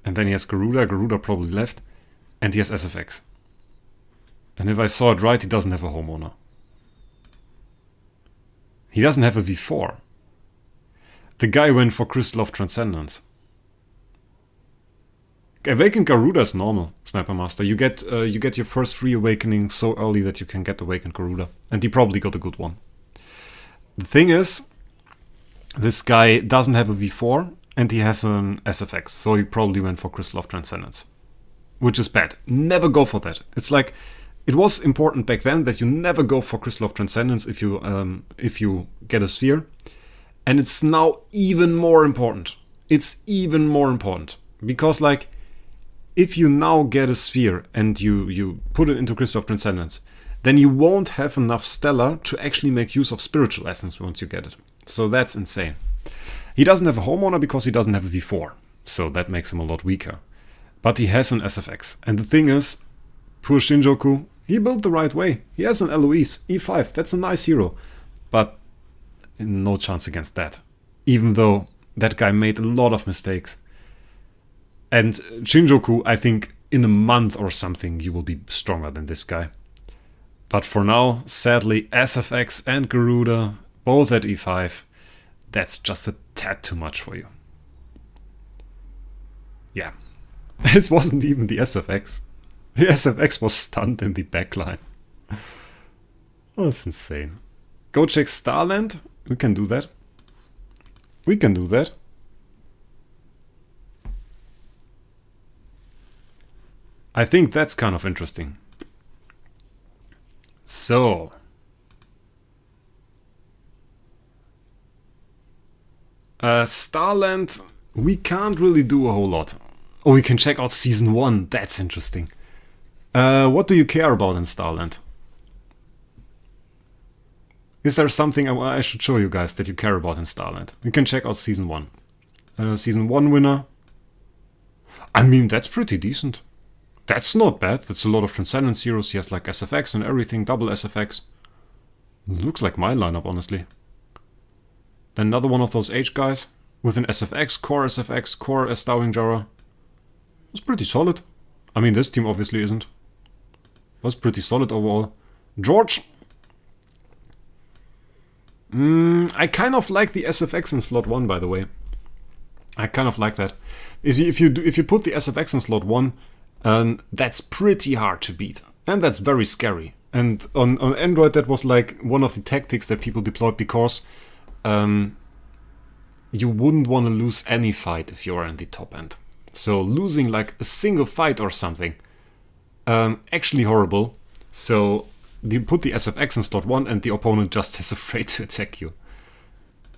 And then he has Garuda. Garuda probably left. And he has SFX. And if I saw it right, he doesn't have a homeowner. He doesn't have a V4. The guy went for Crystal of Transcendence. Awakened Garuda is normal, Sniper Master. You get your first 3 awakenings so early that you can get Awakened Garuda. And he probably got a good one. The thing is, this guy doesn't have a V4 and he has an SFX, so he probably went for Crystal of Transcendence. Which is bad. Never go for that. It's like, it was important back then that you never go for Crystal of Transcendence if you get a sphere. And it's now even more important. It's even more important. Because like, if you now get a sphere and you put it into Crystal of Transcendence, then you won't have enough Stellar to actually make use of Spiritual Essence once you get it. So that's insane. He doesn't have a homeowner because he doesn't have a V4. So that makes him a lot weaker. But he has an SFX. And the thing is, poor Shinjoku, he built the right way. He has an Eloise, E5, that's a nice hero. But no chance against that. Even though that guy made a lot of mistakes. And Shinjoku, I think in a month or something, you will be stronger than this guy. But for now, sadly, SFX and Garuda, both at E5, that's just a tad too much for you. Yeah. It wasn't even the SFX. The SFX was stunned in the backline. Oh, that's insane. Go check Starland. We can do that. We can do that. I think that's kind of interesting. So. Starland, we can't really do a whole lot. Oh, we can check out Season 1. That's interesting. What do you care about in Starland? Is there something I should show you guys that you care about in Starland? We can check out Season 1. Season 1 winner. I mean, that's pretty decent. That's not bad. That's a lot of Transcendence heroes. He has like SFX and everything. Double SFX. Looks like my lineup, honestly. Then another one of those H guys. With an SFX, core Stowing Jara. It's pretty solid. I mean, this team obviously isn't. Was pretty solid overall. George. I kind of like the SFX in slot 1, by the way. I kind of like that. If you put the SFX in slot 1, that's pretty hard to beat. And that's very scary. And on Android, that was like one of the tactics that people deployed because you wouldn't want to lose any fight if you're in the top end. So losing like a single fight or something, actually horrible. So you put the SFX in slot 1 and the opponent just is afraid to attack you.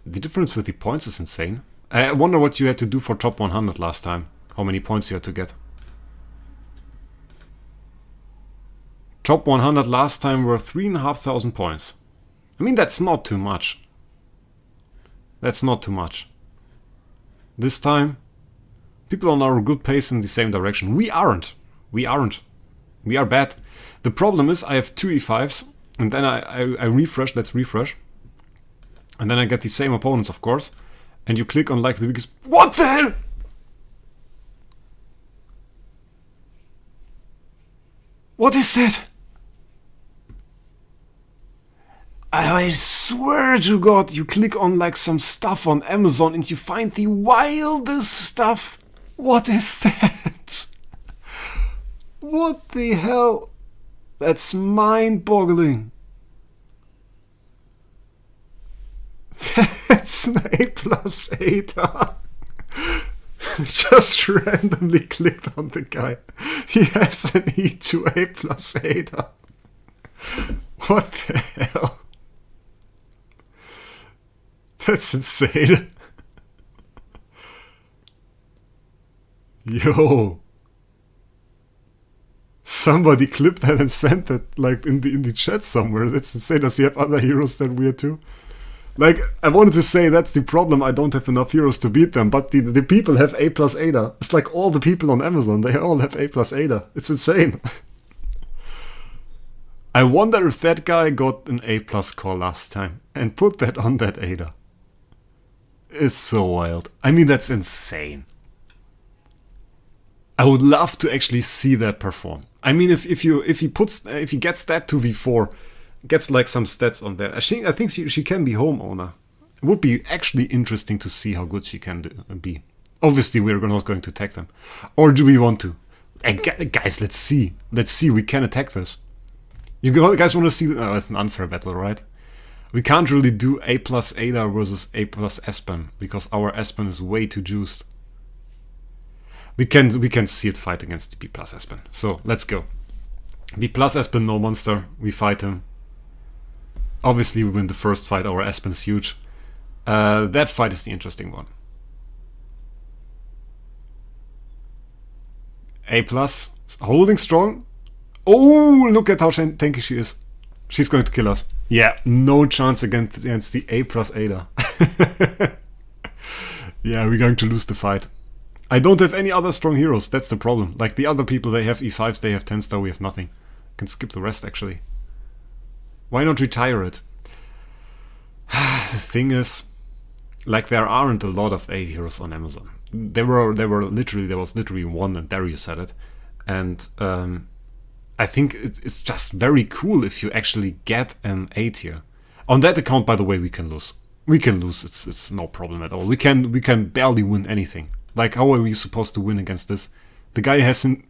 The difference with the points is insane. I wonder what you had to do for top 100 last time. How many points you had to get. Top 100 last time were 3,500 points. I mean, that's not too much. That's not too much. This time, people are on our good pace in the same direction. We aren't. We aren't. We are bad. The problem is I have 2 E5s, and then I refresh, let's refresh. And then I get the same opponents, of course. And you click on like the biggest... What the hell? What is that? I swear to God, you click on like some stuff on Amazon and you find the wildest stuff. What is that? What the hell? That's mind-boggling. That's an A+ Ada. Just randomly clicked on the guy. He has an E2 A+ Ada. What the hell? That's insane. Yo. Somebody clipped that and sent that like in the chat somewhere. That's insane. Does he have other heroes that weird too? Like, I wanted to say that's the problem. I don't have enough heroes to beat them, but the people have A+ Ada. It's like all the people on Amazon, they all have A+ Ada. It's insane. I wonder if that guy got an A+ core last time and put that on that Ada. It's so wild. I mean, that's insane. I would love to actually see that perform. I mean, if he gets that to V4, gets like some stats on that. I think she can be homeowner. It would be actually interesting to see how good she can be. Obviously, we're not going to attack them, or do we want to? Guys, let's see. Let's see. We can attack this. You guys want to see? Oh, it's an unfair battle, right? We can't really do A+ Ada versus A+ Espen because our Espen is way too juiced. We can see it fight against the B+ Espen. So let's go. B+ Espen, no monster. We fight him. Obviously, we win the first fight. Our Espen is huge. That fight is the interesting one. A+, holding strong. Oh, look at how tanky she is. She's going to kill us. Yeah, no chance against the A+ Ada. Yeah, we're going to lose the fight. I don't have any other strong heroes, that's the problem. Like the other people, they have E5s, they have 10 star, we have nothing. Can skip the rest actually. Why not retire it? The thing is, like there aren't a lot of 8 heroes on Amazon. There was literally one, and Darius said it. And I think it's just very cool if you actually get an 8 here. On that account, by the way, we can lose. We can lose. It's no problem at all. We can barely win anything. Like, how are we supposed to win against this? The guy has an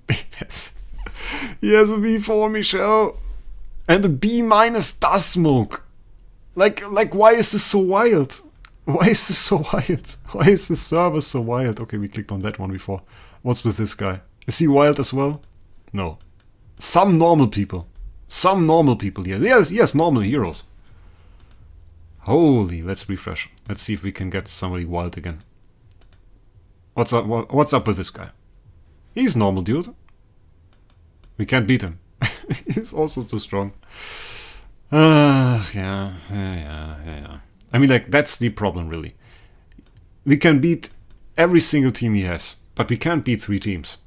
he has a B4 Michelle and a B- does smoke. Like why is this so wild? Why is this so wild? Why is this server so wild? Okay, we clicked on that one before. What's with this guy? Is he wild as well? No. Some normal people. Some normal people here. Yes, normal heroes. Holy, let's refresh. Let's see if we can get somebody wild again. What's up with this guy? He's normal, dude. We can't beat him. He's also too strong. Yeah. I mean, like, that's the problem, really. We can beat every single team he has, but we can't beat 3 teams.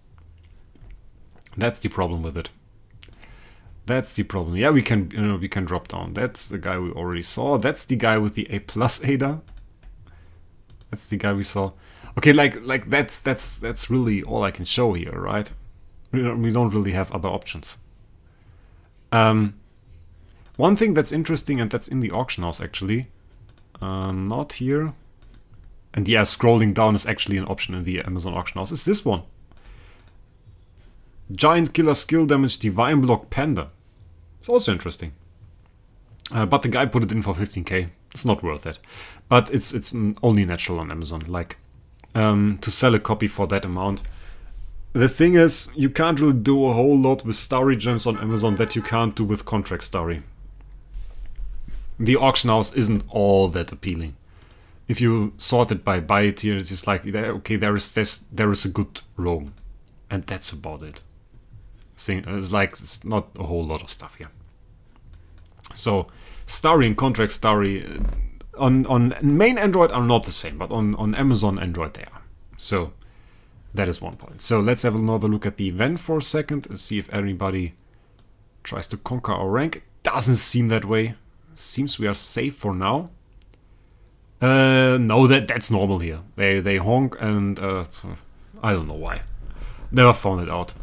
That's the problem with it. That's the problem. Yeah, we can drop down. That's the guy we already saw. That's the guy with the A+ ADA. That's the guy we saw. Okay, like that's really all I can show here, right? We don't really have other options. One thing that's interesting, and that's in the auction house actually, not here. And yeah, scrolling down is actually an option in the Amazon auction house. Is this one? Giant Killer Skill Damage Divine Block Panda. It's also interesting. But the guy put it in for 15k. It's not worth it. But it's only natural on Amazon. Like, to sell a copy for that amount. The thing is, you can't really do a whole lot with Starry Gems on Amazon that you can't do with Contract Starry. The auction house isn't all that appealing. If you sort it by buy tier, it's just like, okay, there is a good roam. And that's about it. It's not a whole lot of stuff here. So, Starry and Contract Starry on main Android are not the same, but on Amazon Android they are. So, that is one point. So, let's have another look at the event for a second and see if anybody tries to conquer our rank. Doesn't seem that way. Seems we are safe for now. No, that's normal here. They honk and I don't know why. Never found it out.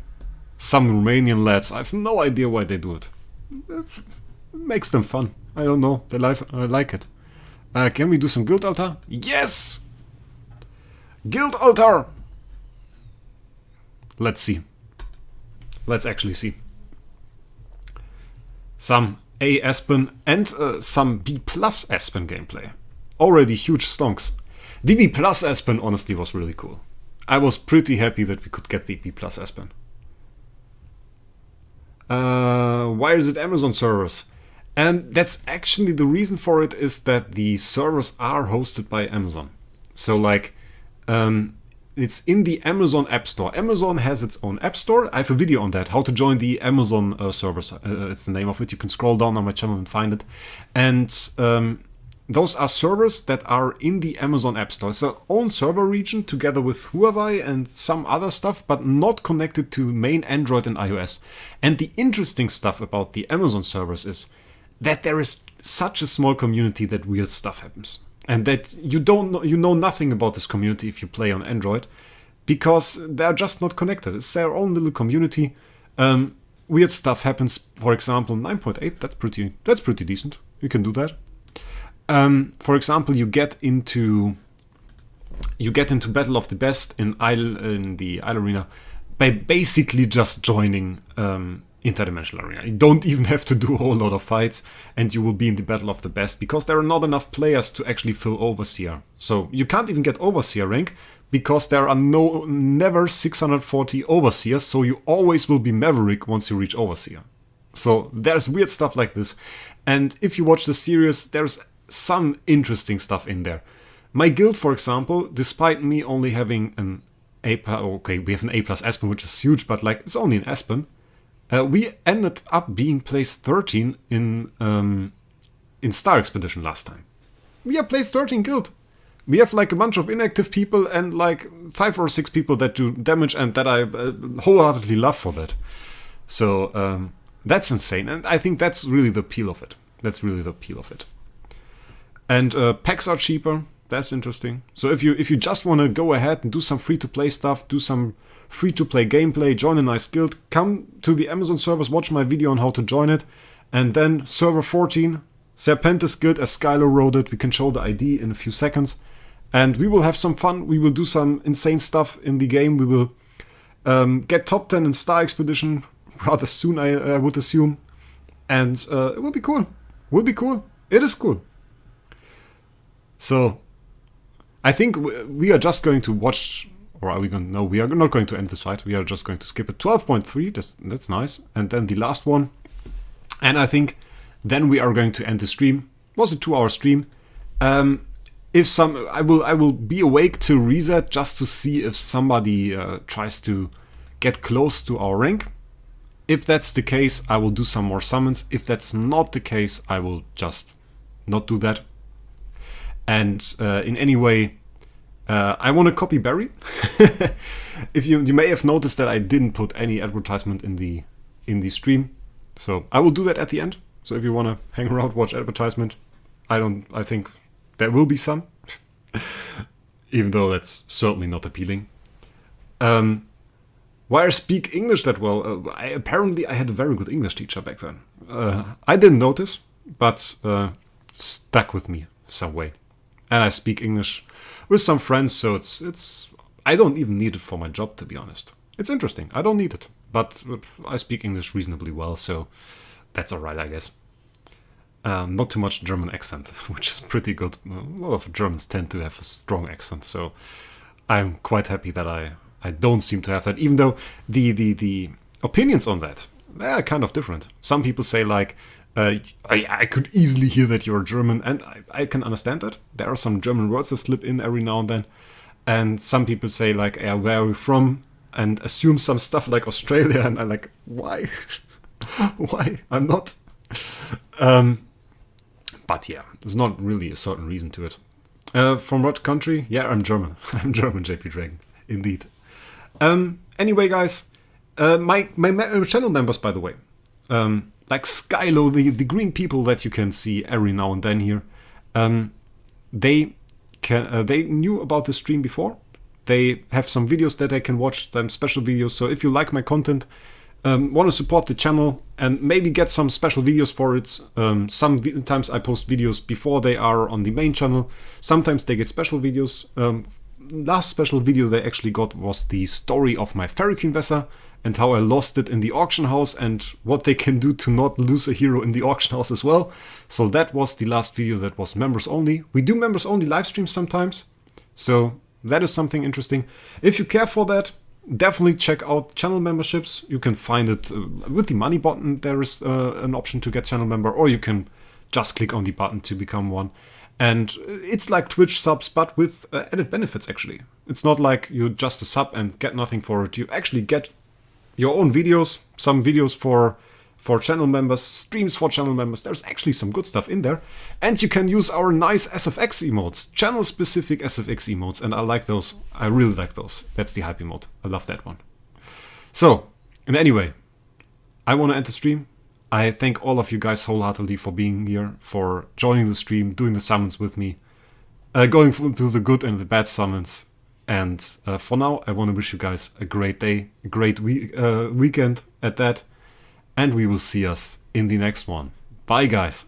Some Romanian lads, I have no idea why they do it. It makes them fun. I don't know. They like it. Can we do some Guild Altar? Yes! Guild Altar! Let's see. Let's actually see. Some A Aspen and some B+ Aspen gameplay. Already huge stonks. The B+ Aspen honestly was really cool. I was pretty happy that we could get the B+ Aspen. Why is it Amazon servers? And that's actually the reason for it is that the servers are hosted by Amazon. So like, it's in the Amazon App Store. Amazon has its own App Store. I have a video on that, how to join the Amazon servers. It's the name of it. You can scroll down on my channel and find it. And those are servers that are in the Amazon App Store. It's their own server region together with Huawei and some other stuff, but not connected to main Android and iOS. And the interesting stuff about the Amazon servers is that there is such a small community that weird stuff happens. And that you know nothing about this community if you play on Android, because they're just not connected. It's their own little community. Weird stuff happens. For example, 9.8. That's pretty decent. You can do that. For example, you get into Battle of the Best in the Isle Arena by basically just joining Interdimensional Arena. You don't even have to do a whole lot of fights, and you will be in the Battle of the Best because there are not enough players to actually fill Overseer. So you can't even get Overseer rank because there are never 640 Overseers. So you always will be Maverick once you reach Overseer. So there's weird stuff like this, and if you watch the series, there's some interesting stuff in there. My guild, for example, despite me only having an A+, okay, we have an A+ Aspen, which is huge, but like it's only an Aspen. We ended up being place 13 in Star Expedition last time. We are place 13 guild. We have like a bunch of inactive people and like 5 or 6 people that do damage, and that I wholeheartedly love for that. So that's insane, and I think that's really the appeal of it. And packs are cheaper. That's interesting. So if you just want to go ahead and do some free-to-play stuff, do some free-to-play gameplay, join a nice guild, come to the Amazon servers, watch my video on how to join it, and then server 14, Serpentis Guild, as Skylo wrote it. We can show the ID in a few seconds, and we will have some fun. We will do some insane stuff in the game. We will get top 10 in Star Expedition rather soon, I would assume, and it will be cool. It is cool. So I think we are just going to watch, or are we going to, no, we are not going to end this fight. We are just going to skip it. 12.3, that's nice. And then the last one. And I think then we are going to end the stream. It was a 2-hour stream. I will be awake to reset just to see if somebody tries to get close to our rank. If that's the case, I will do some more summons. If that's not the case, I will just not do that. And in any way, I want to copy Barry. If you may have noticed that I didn't put any advertisement in the stream, so I will do that at the end. So if you want to hang around, watch advertisement, I think there will be some, even though that's certainly not appealing. Why I speak English that well? Apparently I had a very good English teacher back then. I didn't notice, but stuck with me some way. And I speak English with some friends, so it's I don't even need it for my job, to be honest. It's interesting. I don't need it, but I speak English reasonably well, so that's alright, I guess. Not too much German accent, which is pretty good. A lot of Germans tend to have a strong accent, so I'm quite happy that I don't seem to have that, even though the opinions on that, they are kind of different. Some people say like, I could easily hear that you're German, and I can understand that. There are some German words that slip in every now and then. And some people say like, where are you from? And assume some stuff like Australia, and I'm like, why? Why? I'm not. But yeah, there's not really a certain reason to it. From what country? Yeah, I'm German. I'm German, JP Dragon. Indeed. Anyway, guys, my channel members, by the way, like Skylo, the green people that you can see every now and then here, they knew about the stream before. They have some videos that I can watch, some special videos. So if you like my content, want to support the channel and maybe get some special videos for it. Sometimes I post videos before they are on the main channel. Sometimes they get special videos. Last special video they actually got was the story of my Ferric Vessel and how I lost it in the auction house and what they can do to not lose a hero in the auction house as well. So that was the last video that was members only. We do members only live streams sometimes, so that is something interesting. If you care for that, definitely check out channel memberships. You can find it with the money button. There is an option to get channel member, or you can just click on the button to become one. And it's like Twitch subs, but with added benefits, actually. It's not like you just a sub and get nothing for it. You actually get your own videos, some videos for channel members, streams for channel members. There's actually some good stuff in there. And you can use our nice SFX emotes, channel-specific SFX emotes, and I like those. I really like those. That's the hype emote. I love that one. So, and anyway, I want to end the stream. I thank all of you guys wholeheartedly for being here, for joining the stream, doing the summons with me, going through the good and the bad summons. And for now, I want to wish you guys a great day, a great weekend at that. And we will see us in the next one. Bye, guys.